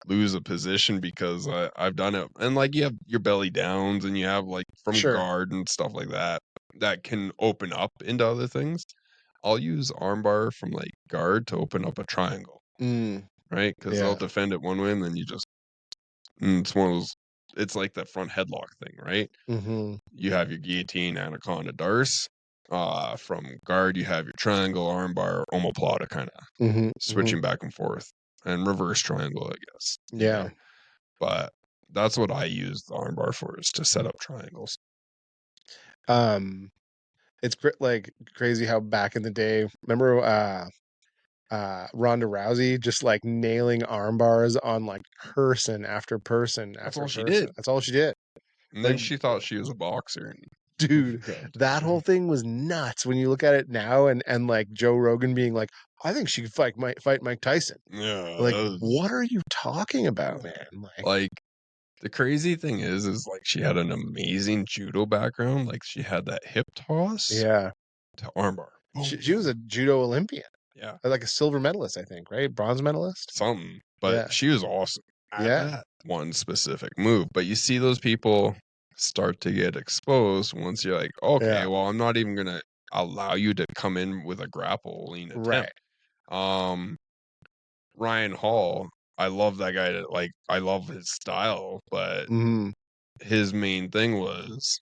lose a position because I've done it, and like you have your belly downs, and you have like from sure. guard and stuff like that that can open up into other things. I'll use armbar from like guard to open up a triangle, Mm, right? Because they'll yeah. defend it one way, and then you just it's one of those. It's like that front headlock thing, right? hmm You have your guillotine, anaconda, darce. From guard, you have your triangle, armbar, omoplata, kind of hmm switching back and forth, and reverse triangle, I guess. Yeah. But that's what I use the armbar for is to set up triangles. Um, it's like crazy how back in the day, remember Ronda Rousey just like nailing arm bars on like person after person That's after all she person. did. That's all she did. And then Like, she thought she was a boxer. dude, And God. that whole thing was nuts when you look at it now, and like Joe Rogan being like, I think she could fight Mike Tyson. Yeah, Like, that was what are you talking about, man? Like, like the crazy thing is like she had an amazing judo background. Like she had that hip toss yeah. to armbar. Boom, She was boom. a judo Olympian, Yeah, like a silver medalist, I think, right? Bronze medalist. something. Yeah. But she was awesome at Yeah. that one specific move. But you see those people start to get exposed once you're like, okay, Yeah. well, I'm not even gonna allow you to come in with a grappling Right. attempt. Um, Ryan Hall, I love that guy to like I love his style, but hmm his main thing was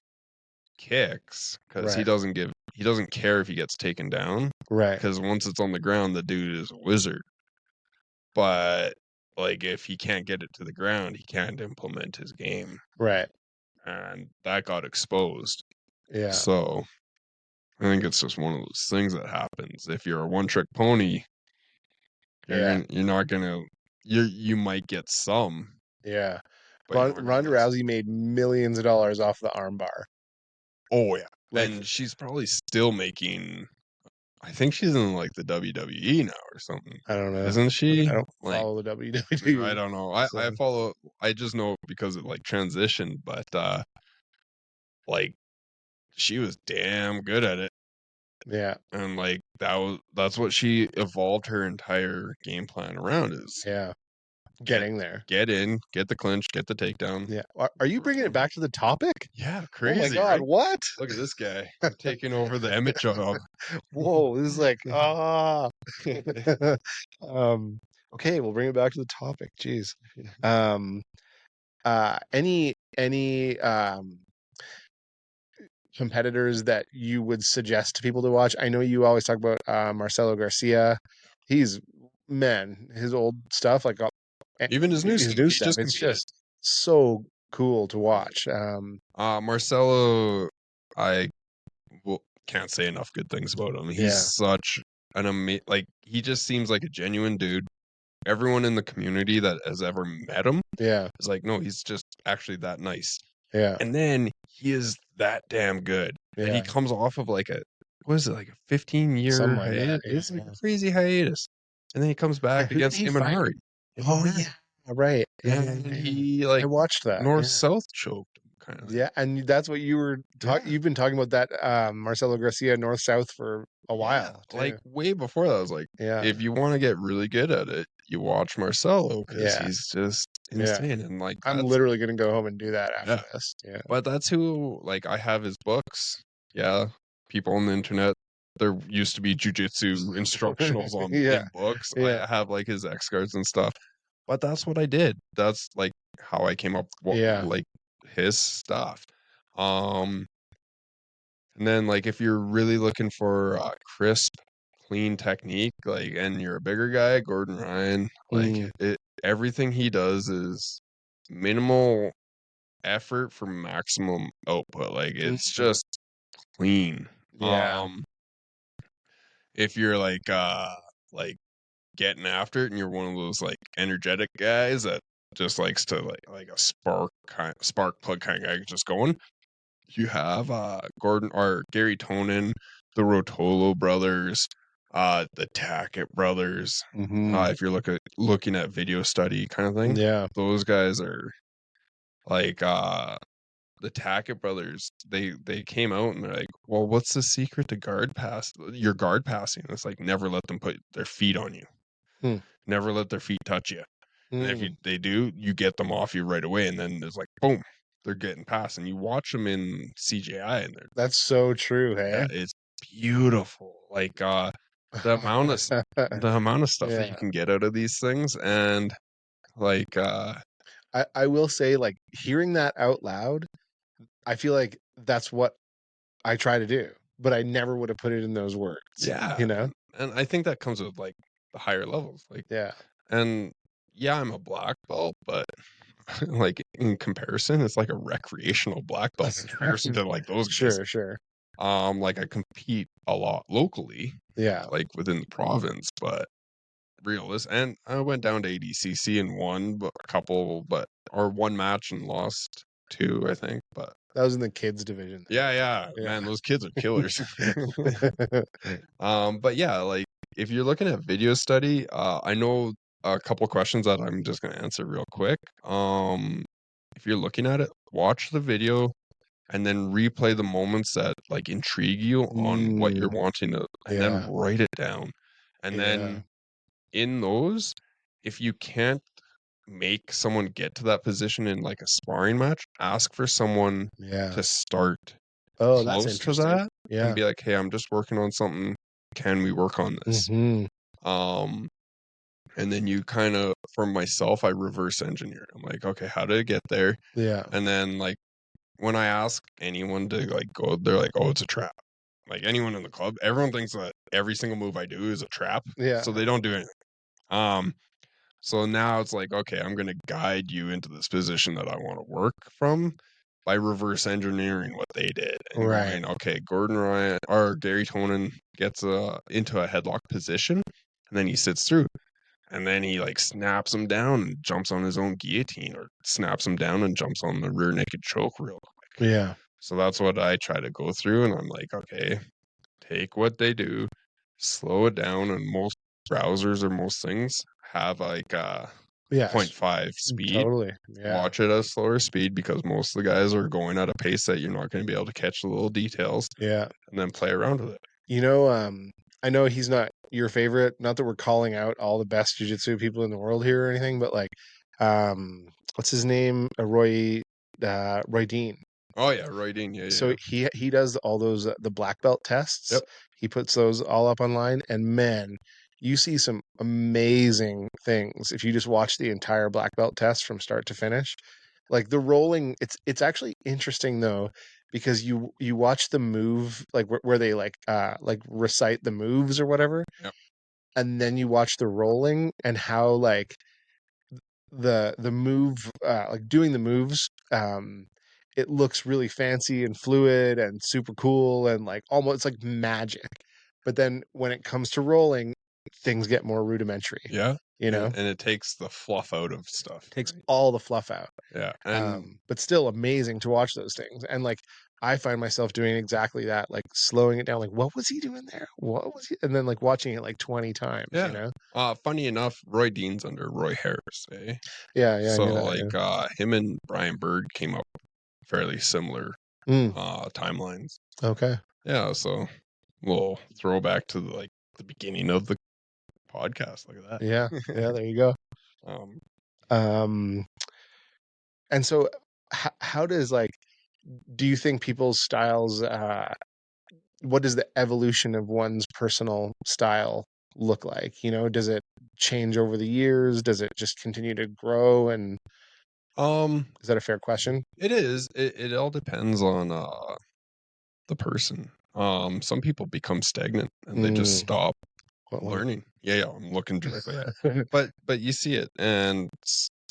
kicks because Right. he doesn't care if he gets taken down Right. because once it's on the ground, the dude is a wizard. But like if he can't get it to the ground, he can't implement his game. Right. And that got exposed. Yeah. So I think it's just one of those things that happens. If you're a one trick pony, Yeah. you're not gonna you might get some, Yeah. but you're not gonna Ronda get Rousey made millions of dollars off the armbar. oh yeah. Like, And she's probably still making I think she's in like the WWE now or something. I don't know. Isn't she? I don't Like, follow the I WWE. don't know. I So, follow. I just know because it like transitioned, but like she was damn good at it, yeah, and like that's what she evolved her entire game plan around is yeah. get Getting there. get in, get the clinch, get the takedown. Yeah. Are you bringing it back to the topic? Yeah, Oh my crazy, God! right? What? Look at this guy. I'm taking over the Emmett job. Whoa! This is like um. Okay, we'll bring it back to the topic. Jeez. Um. Any competitors that you would suggest to people to watch? I know you always talk about Marcelo Garcia. He's man, his old stuff like Even his new his stuff. new He stuff. just It's competed. just so cool to watch. Marcelo, I can't say enough good things about him. He's Yeah, such an like he just seems like a genuine dude. Everyone in the community that has ever met him yeah, is like, no, he's just actually that nice. yeah, And then he is that damn good that he yeah. comes off of like a what is it, like a 15-year Something like that. hiatus? Yeah, It's like yeah. a crazy hiatus. And then he comes Yeah, back who did against he him and fight? Hari. Him and Oh Hari. yeah, right. Yeah, yeah, And yeah, yeah. he I like watched that. north Yeah. south choked him kind of thing. Yeah, and that's what you were talking. Yeah. You've been talking about that Marcelo Garcia North South for a Yeah, while like too. way before that, I was like, Yeah, if you want to get really good at it, you watch Marcelo because yeah, he's just yeah. insane. And like I'm that's literally gonna go home and do that after yeah, this. Yeah, but that's who like I have his books. Yeah, people on the internet. There used to be jujitsu instructionals on yeah, in books. yeah, I have like his X cards and stuff, but that's what I did. That's like how I came up what yeah. like his stuff. Um, And then, like, if you're really looking for crisp, clean technique, like, and you're a bigger guy, Gordon Ryan, like, Mm, everything he does is minimal effort for maximum output. Like, it's mm, just clean. yeah, If you're like getting after it, and you're one of those like energetic guys that just likes to like a spark plug kind of guy just going. You have Gordon or Gary Tonin, the Rotolo brothers, the Tackett brothers. hmm, If you're looking at video study kind of thing, yeah, those guys are like the Tackett brothers. They came out and they're like, well, what's the secret to guard pass? Your guard passing. It's like never let them put their feet on you. mm, Never let their feet touch you. And if mm. they do, you get them off you right away. And then there's like boom, they're getting past. And you watch them in CJI, and they're That's so true. yeah, Hey. it's beautiful. Like the amount of the amount of stuff that you Yeah, can get out of these things, and like I will say like hearing that out loud, I feel like that's what I try to do, but I never would have put it in those words. yeah, You know? and I think that comes with like the higher levels. Like Yeah. and yeah, I'm a black belt, but like in comparison, it's like a recreational black belt in comparison to like those guys. Sure, sure. Like I compete a lot locally, Yeah. like within the province, but realist. And I went down to ADCC and won a couple, but or one match and lost two, I think. But That was in the kids division yeah, yeah, then. man, those kids are killers. Yeah. But yeah, like if you're looking at video study, I know a couple questions that I'm just gonna answer real quick. If you're looking at it, watch the video and then replay the moments that like intrigue you on what you're Mm, wanting to, and then yeah. write it down. And Yeah. then in those, if you can't make someone get to that position in like a sparring match, ask for someone Yeah. to start Oh, that's close to interesting. that and Yeah. be like, "Hey, I'm just working on something. Can we work on this?" Mhm. Um, and then you kind of, for myself, I reverse engineer. I'm like, "Okay, how did it get there?" Yeah. And then like when I ask anyone to like go, they're like, "Oh, it's a trap." Like anyone in the club, everyone thinks that every single move I do is a trap, Yeah. so they don't do anything. Um, So now it's like, okay, I'm going to guide you into this position that I want to work from by reverse engineering what they did and Right. going, okay, Gordon Ryan or Gary Tonin gets into a headlock position and then he sits through and then he like snaps him down and jumps on his own guillotine or snaps him down and jumps on the rear naked choke real quick. Yeah. So that's what I try to go through. And I'm like, okay, take what they do, slow it down, and most browsers or most things have like Yes, 0.5 speed. totally. Yeah. Watch it at slower speed because most of the guys are going at a pace that you're not going to be able to catch the little details. Yeah. And then play around with it. You know, I know he's not your favorite. Not that we're calling out all the best jiu-jitsu people in the world here or anything, but like, what's his name? Roy Dean. Oh yeah, Roy Dean. Yeah, So he does all those the black belt tests. Yep. He puts those all up online, and man, you see some amazing things if you just watch the entire black belt test from start to finish. Like the rolling, it's actually interesting though because you watch the move like where they like recite the moves or whatever, Yep. and then you watch the rolling and how like the move like doing the moves it looks really fancy and fluid and super cool and like almost like magic, but then when it comes to rolling things get more rudimentary. Yeah. You know, and it takes the fluff out of stuff. takes all the fluff out. Yeah. And But still amazing to watch those things. And like I find myself doing exactly that, like slowing it down, like what was he doing there? What was he? And then like watching it like 20 times, yeah. you know? Funny enough, Roy Dean's under Roy Harris, eh? Yeah, yeah. So I knew that, like yeah. him and Brian Bird came up fairly similar Mm, timelines. okay. Yeah, so we'll throw back to like the beginning of the podcast. Look at that. Yeah, yeah, there you go. Um, Um, and so how does like, do you think people's styles, what does the evolution of one's personal style look like? You know, does it change over the years? Does it just continue to grow? And is that a fair question? it is. It all depends on the person. Some people become stagnant and they just stop What one? learning. Yeah, I'm looking directly at it. But you see it, and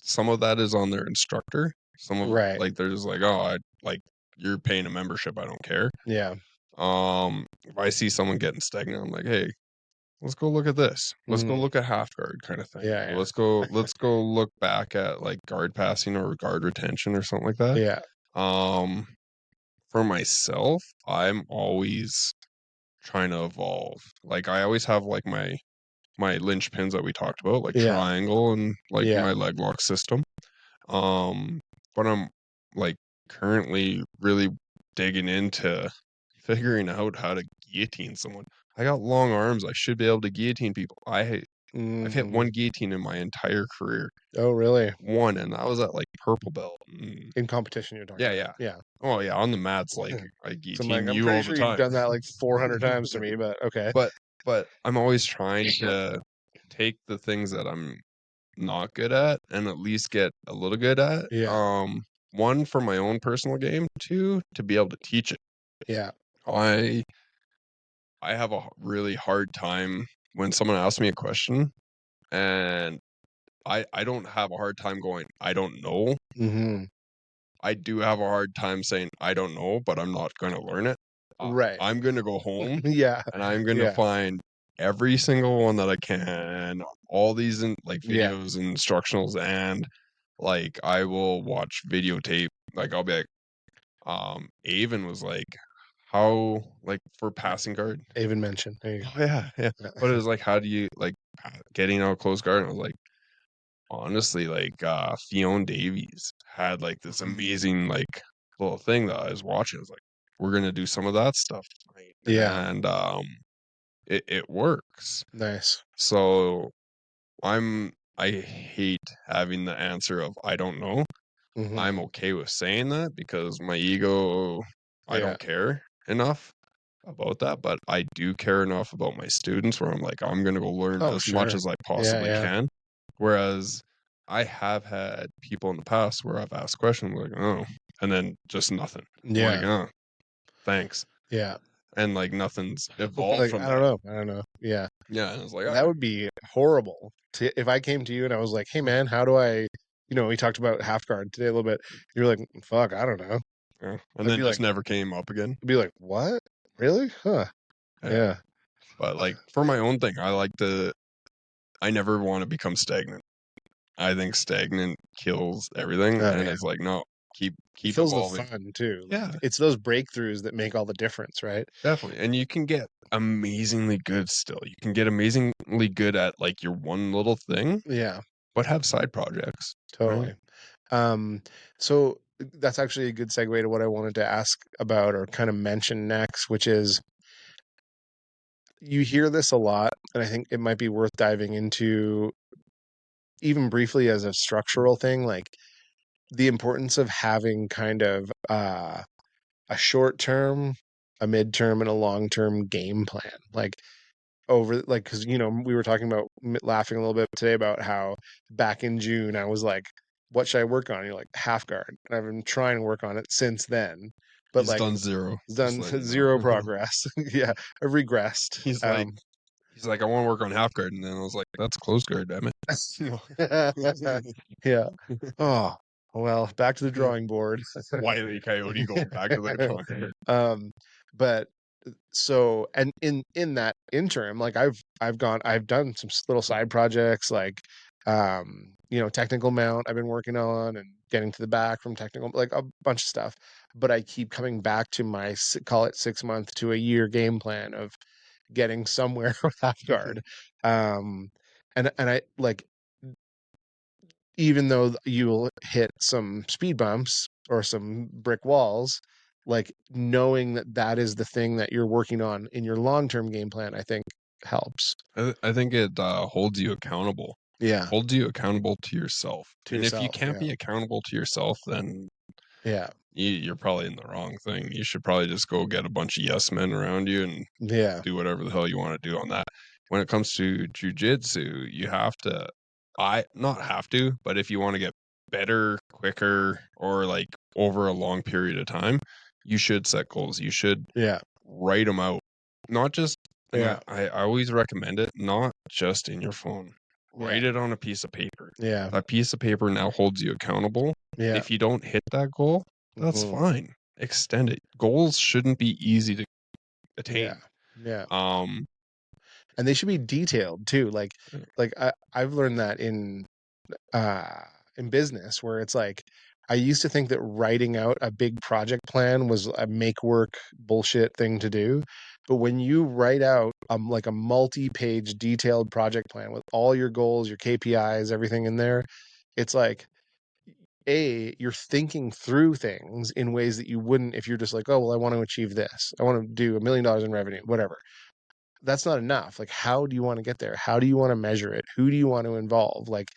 some of that is on their instructor. Some of Right. like they're just like, oh, I like you're paying a membership. I don't care. Yeah. If I see someone getting stagnant, I'm like, hey, let's go look at this. Let's go Mhm. look at half guard kind of thing. Yeah, yeah. Let's go look back at like guard passing or guard retention or something like that. Yeah. For myself, I'm always trying to evolve. Like I always have like my linchpins that we talked about, like Yeah. triangle and like Yeah. my leg lock system. But I'm like currently really digging into figuring out how to guillotine someone. I got long arms. I should be able to guillotine people. I've hit one guillotine in my entire career. Oh, really? One, and that was at like purple belt. In competition, you're talking Yeah, about. yeah. Yeah. Oh yeah, on the mats, like I So I'm guillotine like, I'm you pretty all the sure you've time. done that like 400 times to me, but okay. But I'm always trying to take the things that I'm not good at and at least get a little good at. Yeah. One for my own personal game, two to be able to teach it. Yeah. I have a really hard time when someone asks me a question, and I don't have a hard time going, I don't know. Mm-hmm. I do have a hard time saying I don't know, but I'm not going to learn it. Right. I'm going to go home Yeah. and I'm going to Yeah. find every single one that I can, all these like Yeah. videos and instructionals, and like I will watch videotape. Like I'll be like, Avon was like, how like for passing guard. Avon mentioned. There you go. Oh yeah, yeah. Yeah. But it was like, how do you like getting out close guard? And I was like, honestly, like Fionn Davies had like this amazing like little thing that I was watching. I was like, we're gonna do some of that stuff tonight. Yeah. And it works. Nice. So I hate having the answer of I don't know. Mm-hmm. I'm okay with saying that because my ego, I Yeah. don't care enough about that, but I do care enough about my students where I'm like, I'm gonna go learn Oh, as much sure. as I possibly Yeah. can. Whereas I have had people in the past where I've asked questions like, oh, and then just nothing. I'm like, Yeah. oh, thanks. Yeah. And like nothing's evolved Like, from I that. don't know. Yeah. Yeah. And I was like, That would be horrible if I came to you and I was like, hey man, how do I, we talked about half guard today a little bit. You're like, fuck, I don't know. yeah. And I'd then be just like, never came up again. I'd be like, what? Really? Huh. Yeah. But like for my own thing, I never want to become stagnant. I think stagnant kills everything. Oh, And yeah. it's like, no, keep It fills with evolving. fun too. Like Yeah, it's those breakthroughs that make all the difference, right? definitely. And you can get amazingly good still. You can get amazingly good at like your one little thing, Yeah, but have side projects, right? totally. So that's actually a good segue to what I wanted to ask about or kind of mention next, which is you hear this a lot, and I think it might be worth diving into even briefly as a structural thing, like the importance of having kind of a short term, a midterm, and a long term game plan. Like over, like, because we were talking about laughing a little bit today about how back in June I was like, "What should I work on?" And you're like, "Half guard," and I've been trying to work on it since then, but He's like done zero. Just done letting you zero know. progress. Yeah, I've regressed. He's like, I want to work on half guard, and then I was like, that's close guard, damn Yeah. it. Oh, well, back to the drawing board. Wile E. Coyote going back to that drawing. Um, but so, and in that interim, like I've done some little side projects, like technical mount I've been working on and getting to the back from technical, like a bunch of stuff. But I keep coming back to my call it 6 month to a year game plan of getting somewhere with half guard. Um, and I like, even though you'll hit some speed bumps or some brick walls, like knowing that that is the thing that you're working on in your long-term game plan, I think helps. I think it holds you accountable. Yeah, Holds you accountable to yourself. to And if you yourself. can't Yeah, be accountable to yourself, then yeah, you're probably in the wrong thing. You should probably just go get a bunch of yes men around you and yeah, do whatever the hell you want to do on that. When it comes to jujitsu, you have to, I not have to, but if you want to get better, quicker, or like over a long period of time, you should set goals. You should yeah, write them out. Not just, and yeah, I always recommend it, not just in your phone. yeah, Write it on a piece of paper. yeah, That piece of paper now holds you accountable. yeah, If you don't hit that goal, that's mhm, fine. Extend it. Goals shouldn't be easy to yeah, attain. yeah. Um, And they should be detailed too. Like I've learned that uh in business, where it's like I used to think that writing out a big project plan was a make work bullshit thing to do. But when you write out like a multi-page detailed project plan with all your goals, your KPIs, everything in there, it's like you're thinking through things in ways that you wouldn't if you're just like, oh well, I want to achieve this. I want to do $1 million in revenue, whatever. That's not enough. Like, how do you want to get there? How do you want to measure it? Who do you want to involve? Like,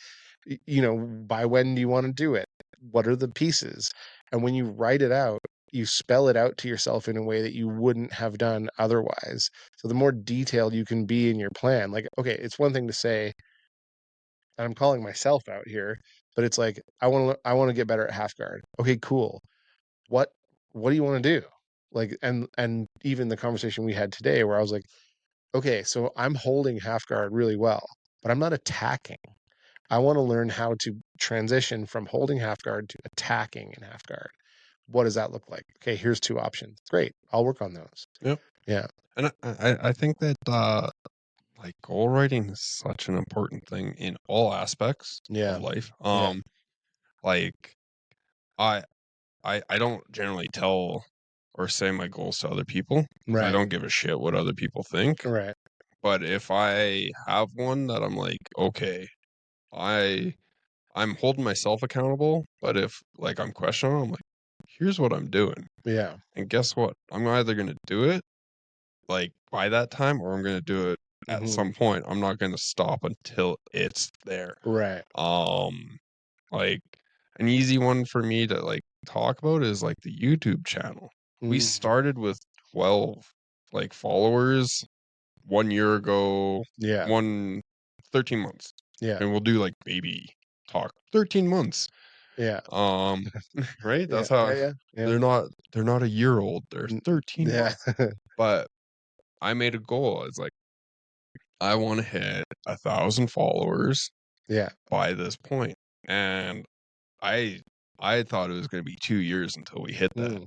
by when do you want to do it? What are the pieces? And when you write it out, you spell it out to yourself in a way that you wouldn't have done otherwise. So the more detailed you can be in your plan, like, okay, it's one thing to say, and I'm calling myself out here, but it's like, I want to get better at half guard. Okay, cool. What, what do you want to do? Like, and even the conversation we had today where I was like, okay, so I'm holding half guard really well, but I'm not attacking. I want to learn how to transition from holding half guard to attacking in half guard. What does that look like? Okay, here's two options. Great. I'll work on those. yep. Yeah. And I think that like goal writing is such an important thing in all aspects of Yeah. life. Yeah. Like I I don't generally tell or say my goals to other people because I Right. don't give a shit what other people think. Right. But if I have one that I'm like, okay, I I'm holding myself accountable, but if like I'm questioning, I'm like, here's what I'm doing. Yeah. And guess what? I'm either gonna do it like by that time or I'm gonna do it at Hmm. some point. I'm not gonna stop until it's there. Right. Um like an easy one for me to like talk about is like the YouTube channel. We Hmm. started with 12 like followers 1 year ago, Yeah. 13 months. Yeah. And we'll do like baby talk. 13 months. Yeah. Um right? Yeah. That's how Yeah. Yeah. Yeah. they're not a year old. They're 13 Yeah. months. But I made a goal. It's like I want to hit 1,000 followers Yeah. by this point. And I I thought it was going to be 2 years until we hit that Mm.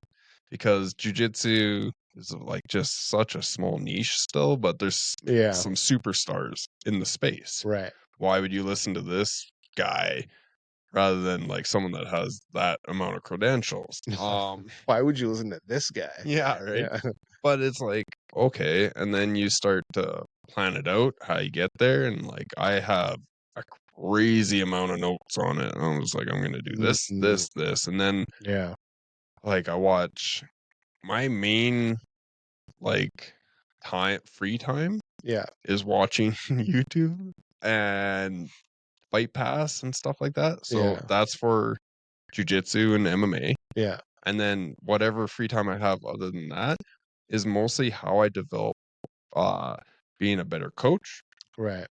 because jujitsu is like just such a small niche still, but there's Yeah. some superstars in the space. Right. Why would you listen to this guy rather than like someone that has that amount of credentials. Why would you listen to this guy? Yeah, right. Yeah. But it's like, okay, and then you start to plan it out how you get there, and like I have a crazy amount of notes on it. And I was like, I'm gonna do this, Mm, this, this, and then yeah. like I watch my main like free time Yeah. is watching YouTube and Fight Pass and stuff like that. So Yeah. that's for jujitsu and MMA. Yeah. And then whatever free time I have other than that is mostly how I develop uh being a better coach, Right.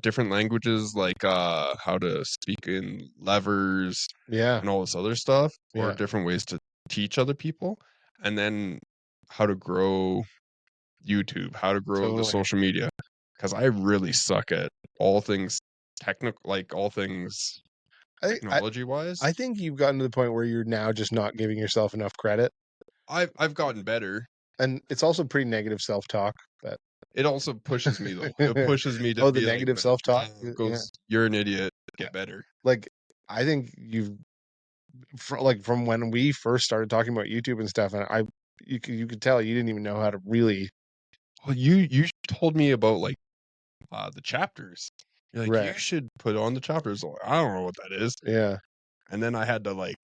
different languages like how to speak in levers Yeah. and all this other stuff, or Yeah. different ways to teach other people, and then how to grow YouTube, how to grow the Totally. social media, because I really suck at all things technical, like all things I, I technology wise. I think you've gotten to the point where you're now just not giving yourself enough credit. I've gotten better. And it's also pretty negative self-talk, but It also pushes me though. It pushes me to oh, the be like, negative self-talk. Yeah. goes, you're an idiot, get better. Like I think you've like from when we first started talking about YouTube and stuff, and you could tell you didn't even know how to really. Well, you told me about like the chapters. You're like, you Right. should put on the chapters. Like, I don't know what that is. Yeah. And then I had to like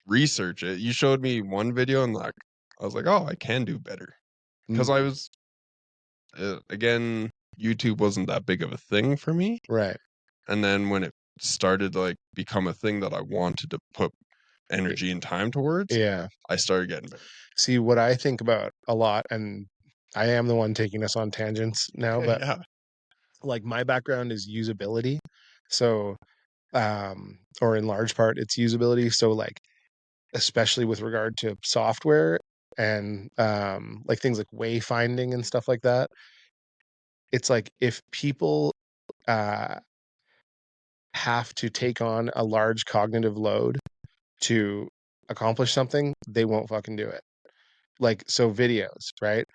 research it. You showed me one video and like I was like, oh, I can do better. Because I Mm, was again, YouTube wasn't that big of a thing for me. right. And then when it started to like become a thing that I wanted to put energy and time towards, Yeah. I started getting better. See, what I think about a lot, and I am the one taking us on tangents now, but Yeah. like my background is usability. So, or in large part, it's usability. So, like, especially with regard to software and like things like wayfinding and stuff like that, it's like if people uh, have to take on a large cognitive load to accomplish something, they won't fucking do it. Like, so videos, right?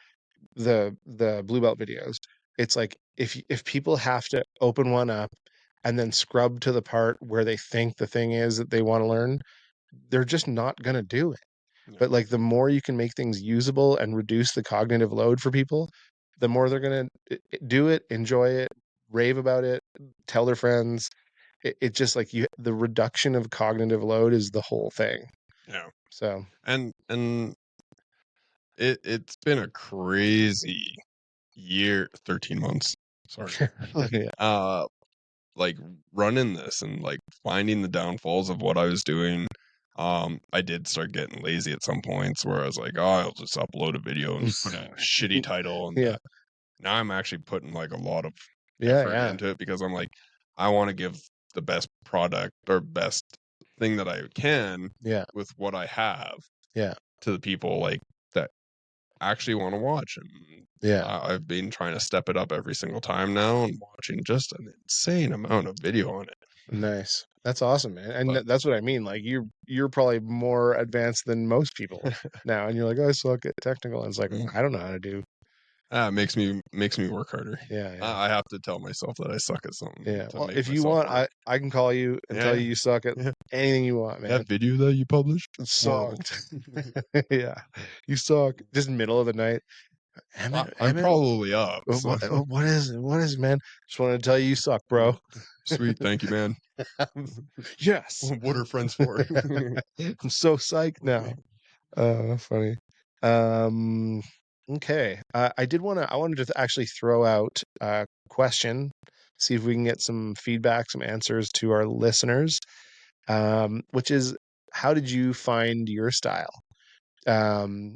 The blue belt videos, it's like if people have to open one up and then scrub to the part where they think the thing is that they want to learn, they're just not going to do it. No. But like the more you can make things usable and reduce the cognitive load for people, the more they're going to do it, enjoy it, rave about it, tell their friends. It just like the reduction of cognitive load is the whole thing. Yeah. So And it's been a crazy year, 13 months. Sorry. yeah. Uh like running this and like finding the downfalls of what I was doing. I did start getting lazy at some points where I was like, oh, I'll just upload a video and put a shitty title and Yeah. now I'm actually putting like a lot of Yeah. effort Yeah. into it because I'm like, I want to give the best product or best thing that I can Yeah. with what I have Yeah. to the people like that actually want to watch. And Yeah. I've been trying to step it up every single time now and watching just an insane amount of video on it. Nice. That's awesome, man. And But that's what I mean. Like you're probably more advanced than most people now, and you're like, oh, I suck at technical. And it's like, I don't know how to do. it makes me work harder. Yeah, yeah, I have to tell myself that I suck at something yeah. to Well, make if you myself want, work. I can call you and tell Yeah, you suck at yeah. anything you want, man. That video that you published, It horrible. sucked. Yeah, you suck. Just middle of the night. I'm Emmett, probably up. So what is it? What is it, man? Just wanted to tell you you suck, bro. sweet, thank you, man. Yes. What are friends for? I'm so psyched now. Funny. Um, okay. I wanted to actually throw out a question, see if we can get some feedback, some answers to our listeners. Which is, how did you find your style? Um,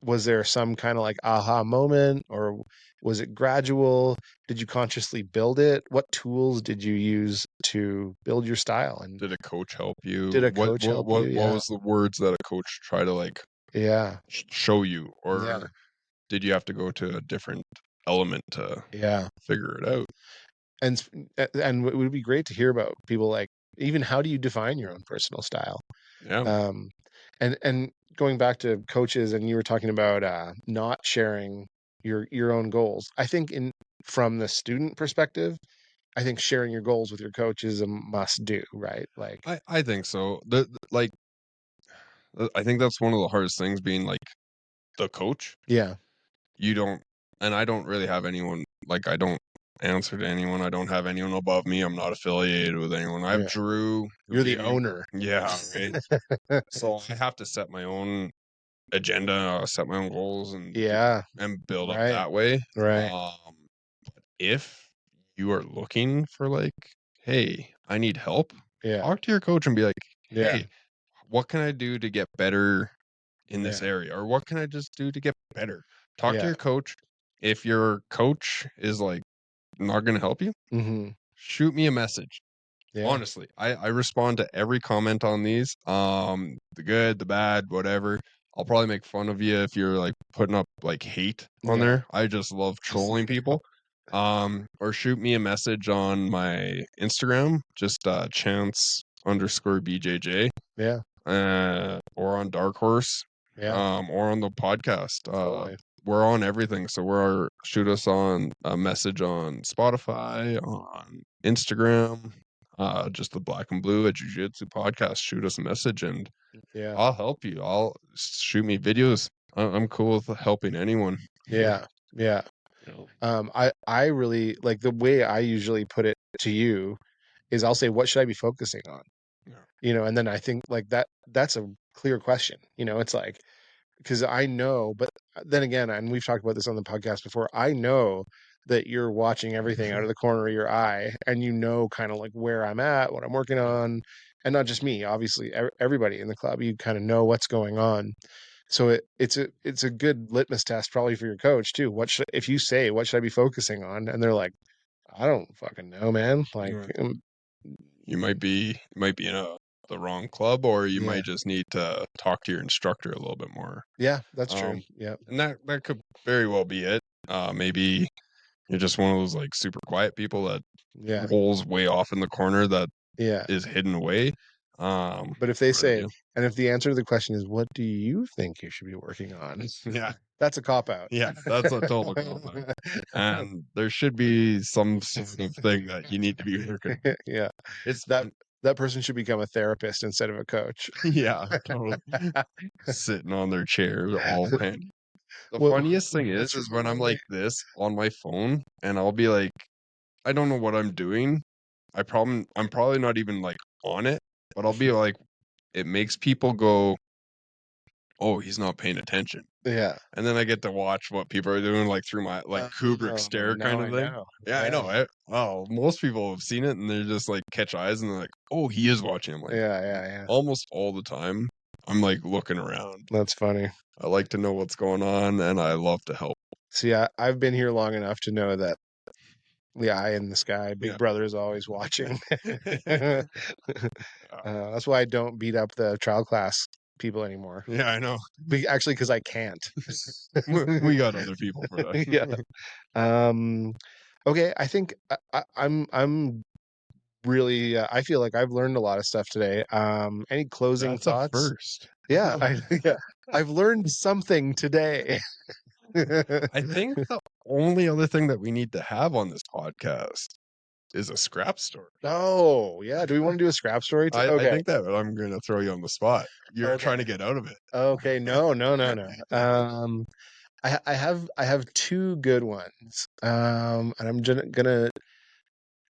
was there some kind of like aha moment, or was it gradual? Did you consciously build it? What tools did you use to build your style? And Did a coach help did you? a coach help you? What Yeah. was the words that a coach try to like Yeah. show you, Yeah. or did you have to go to a different element to Yeah. figure it out? And it would be great to hear about people like, even how do you define your own personal style? Yeah, Um, and going back to coaches, and you were talking about not sharing your own goals. I think in from the student perspective, I think sharing your goals with your coach is a must do, right? Like, I think so. Like I think that's one of the hardest things being like the coach. yeah, You don't, and I don't really have anyone, like I don't answer to anyone. I don't have anyone above me. I'm not affiliated with anyone. I have yeah. Drew, who You're the gave me, owner. yeah, right. So I have to set my own agenda, set my own goals, Yeah, and build up right, that way. right. Um, if you are looking for like, hey, I need help, Yeah, talk to your coach and be like, yeah, hey, what can I do to get better in this yeah, area? Or what can I just do to get better? Talk to yeah. your coach. If your coach is like not going to help you, Hmm. shoot me a message. Yeah, Honestly, I respond to every comment on these. The good, the bad, whatever. I'll probably make fun of you if you're like putting up like hate on yeah, there. I just love trolling people. Or shoot me a message on my Instagram, just chance_BJJ, yeah, or on Dark Horse, yeah. or on the podcast. Totally. We're on everything. So shoot us on a message on Spotify, on Instagram, just the Black and Blue at Jiu Jitsu Podcast. Shoot us a message and Yeah, I'll help you. I'll shoot me videos. I'm cool with helping anyone. yeah, yeah. You know? I really like the way I usually put it to you is I'll say, what should I be focusing on? Yeah. And then I think like that's a clear question. It's like, because I know, but then again, and we've talked about this on the podcast before, I know that you're watching everything out of the corner of your eye and kind of like where I'm at, what I'm working Yeah. on, and not just me, obviously, everybody in the club, you kind of know what's going on. So it's a good litmus test probably for your coach too. If you say, what should I be focusing on? And they're like, I don't fucking know, man. Like, Right. You might be in the wrong club, or you yeah, might just need to talk to your instructor a little bit more. yeah, that's true. Um, Yeah, and that could very well be it. Maybe you're just one of those like super quiet people that yeah, rolls way off in the corner that yeah. is hidden away. But if they Or say, you, and if the answer to the question is, what do you think you should be working on? yeah, That's a cop out. yeah, that's a total compliment. And there should be some sort of thing that you need to be working. Yeah. It's That fun. that person should become a therapist instead of a coach. Yeah, totally. Sitting on their chairs all handy. The Well, funniest thing what's your is when goal I'm today? like this on my phone and I'll be like, I don't know what I'm doing. I'm probably not even like on it, but I'll be like, it makes people go, oh, he's not paying attention. Yeah. And then I get to watch what people are doing, like through my like Kubrick stare Now kind I of thing. know. Yeah, I Yeah. know. Oh, most people have seen it and they're just like catch eyes and they're like, oh, he is watching. I'm like, Yeah, yeah, yeah. almost all the time, I'm like looking around. That's funny. I like to know what's going on and I love to help. See, I've been here long enough to know that the eye in the sky, Big Yeah. Brother is always watching. Yeah, That's why I don't beat up the trial class people anymore. yeah, I know. Actually, because I can't. We got other people for Yeah. that. Um, okay, I think I'm really I feel like I've learned a lot of stuff today. Any closing That's a thoughts? first. Yeah, yeah, I've learned something today. I think the only other thing that we need to have on this podcast is a scrap story. Oh, yeah. Do we want to do a scrap story? I Okay. think that I'm going to throw you on the spot. You're Okay. trying to get out of it. Okay. No, no, no, no. I have two good ones. And I'm gonna.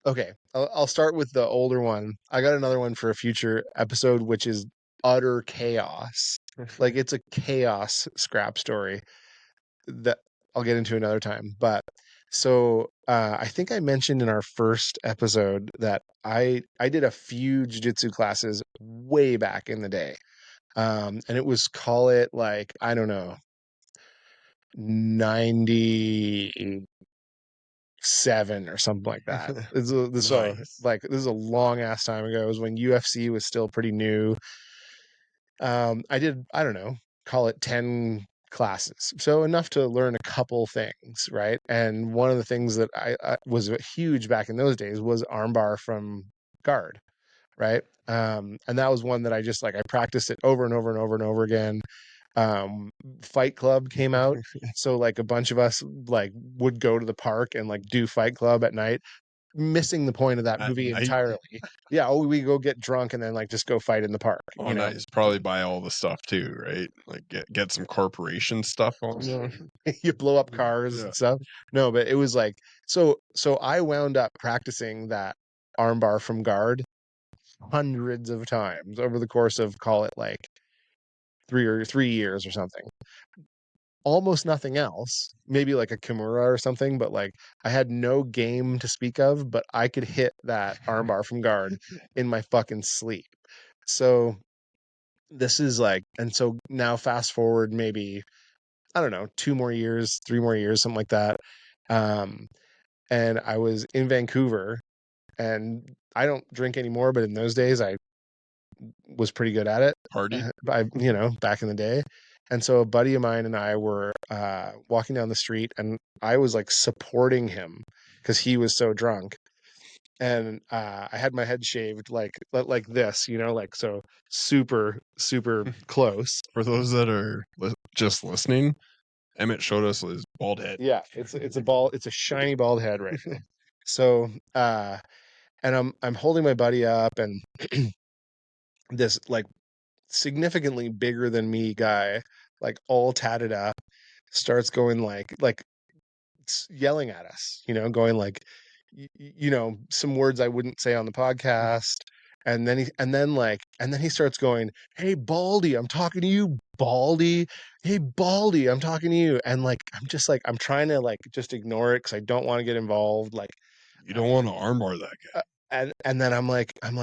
Okay, I'll start with the older one. I got another one for a future episode, which is utter chaos. Like it's a chaos scrap story that I'll get into another time. But so I think I mentioned in our first episode that I did a few jiu-jitsu classes way back in the day. And it was call it like, I don't know, 97 or something like that. Nice. This is a long ass time ago. It was when UFC was still pretty new. I did, I don't know, call it 10 classes. So enough to learn a couple things, right? And one of the things that I was huge back in those days was armbar from guard, right? And that was one that I just like I practiced it over and over and over and over again. um Fight Club came out, so like a bunch of us like would go to the park and like do Fight Club at night. missing the point of that At movie night. entirely. Yeah, oh, we go get drunk and then like just go fight in the park. Oh, nice. Probably buy all the stuff too, right? Like get some corporation stuff on. You blow up cars Yeah. and stuff. No, but it was like so I wound up practicing that armbar from guard hundreds of times over the course of, call it like 3 years or something. Almost nothing else, maybe like a kimura or something, but like I had no game to speak of, but I could hit that armbar from guard in my fucking sleep. So this is like, and so now fast forward maybe, I don't know, 2 more years, 3 more years, something like that. Um, and I was in Vancouver, and I don't drink anymore, but in those days I was pretty good at it. Party. Back in the day. And so a buddy of mine and I were walking down the street, and I was like supporting him because he was so drunk. And I had my head shaved like this, like so super, super close. For those that are just listening, Emmett showed us his bald head. Yeah, it's a shiny bald head right now. So and I'm holding my buddy up, and this like significantly bigger than me guy, like all tatted up, starts going like yelling at us, going like, some words I wouldn't say on the podcast. And then he starts going, "Hey, Baldy, I'm talking to you, Baldy. Hey, Baldy, I'm talking to you." And like, I'm just like, I'm trying to like just ignore it because I don't want to get involved. Like, You don't want to armbar that guy. and then I'm like, and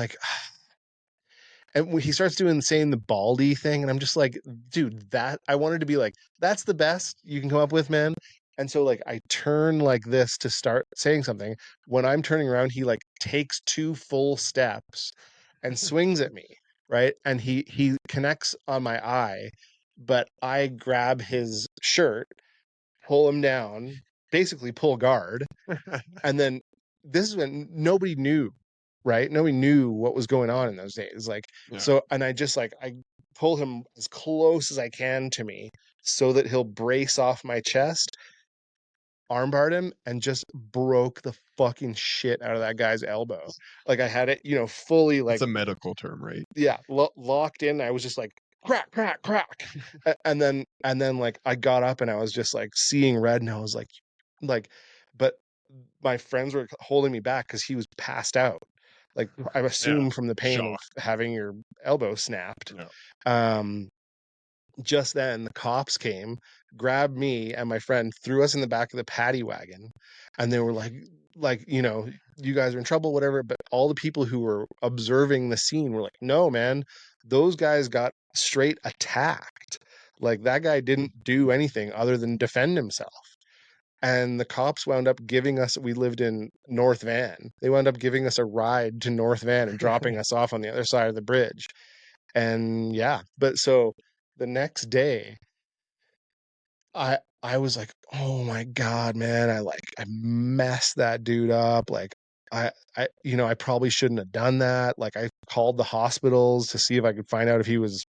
when he starts saying the baldy thing, and I'm just like, dude, that I wanted to be like, that's the best you can come up with, man. And so like I turn like this to start saying something. When I'm turning around, he like takes 2 full steps and swings at me, right? And he connects on my eye, but I grab his shirt, pull him down, basically pull guard, and then this is when nobody knew, right? Nobody knew what was going on in those days. Like, Yeah. so, and I just like, I pull him as close as I can to me so that he'll brace off my chest, armbarred him, and just broke the fucking shit out of that guy's elbow. Like, I had it, fully like, It's a medical term, right? yeah, locked in. I was just like, crack, crack, crack. And then like I got up and I was just like seeing red, and I was like, but my friends were holding me back because he was passed out. Like I assume from the pain Shock. of having your elbow snapped. Yeah. Just then the cops came, grabbed me and my friend, threw us in the back of the paddy wagon, and they were like, you guys are in trouble, whatever. But all the people who were observing the scene were like, no, man, those guys got straight attacked. Like that guy didn't do anything other than defend himself. And the cops wound up giving us, we lived in North Van. They wound up giving us a ride to North Van and dropping us off on the other side of the bridge. And yeah, but so the next day, I was like, "Oh my God, man, I messed that dude up." Like I probably shouldn't have done that. Like I called the hospitals to see if I could find out if he was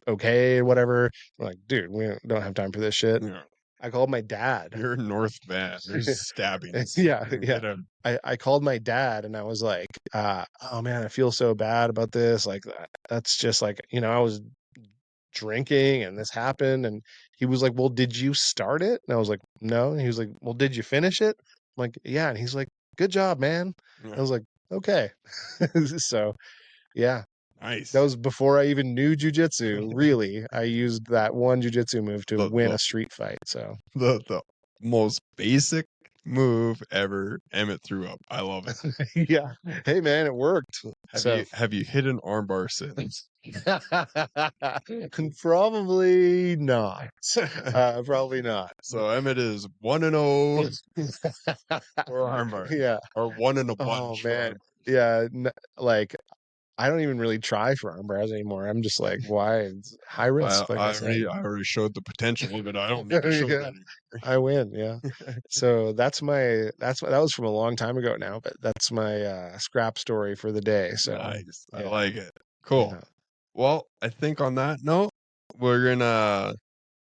okay or whatever. I'm like, dude, we don't have time for this shit. Yeah. I called my dad. You're in North Van. There's stabbings. Yeah. Get a I called my dad and I was like, oh man, I feel so bad about this. Like that's just like, I was drinking and this happened. And he was like, well, did you start it? And I was like, no. And he was like, well, did you finish it? I'm like, yeah. And he's like, good job, man. I was like, okay. So yeah, nice. that was before I even knew jujitsu. Really, I used that one jujitsu move to win a street fight. So the most basic move ever. Emmett threw up. I love it. yeah. Hey man, it worked. Have you hit an armbar since? Probably not. Probably not. So Emmett is 1-0 for armbar. Yeah. Or 1-1. Oh man. Yeah. Like I don't even really try for armbars anymore. I'm just like, why? It's high risk. Like I already showed the potential, but I don't need to show it anymore. I win. Yeah. So that was from a long time ago now, but that's my scrap story for the day. So nice. Yeah. I like it. Cool. Yeah. Well, I think on that note, we're gonna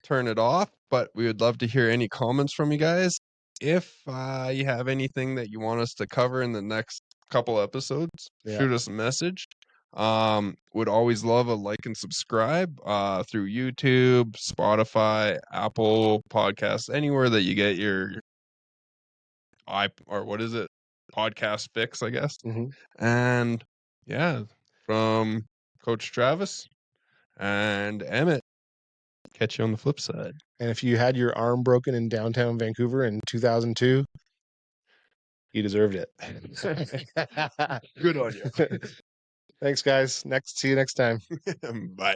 turn it off, but we would love to hear any comments from you guys. if you have anything that you want us to cover in the next couple episodes, shoot us a message. Would always love a like and subscribe through YouTube, Spotify, Apple Podcasts, anywhere that you get your podcast fix, I guess. And yeah, from Coach Travis and Emmett, catch you on the flip side. And if you had your arm broken in downtown Vancouver in 2002, you deserved it. Good on you. Thanks, guys. See you next time. Bye.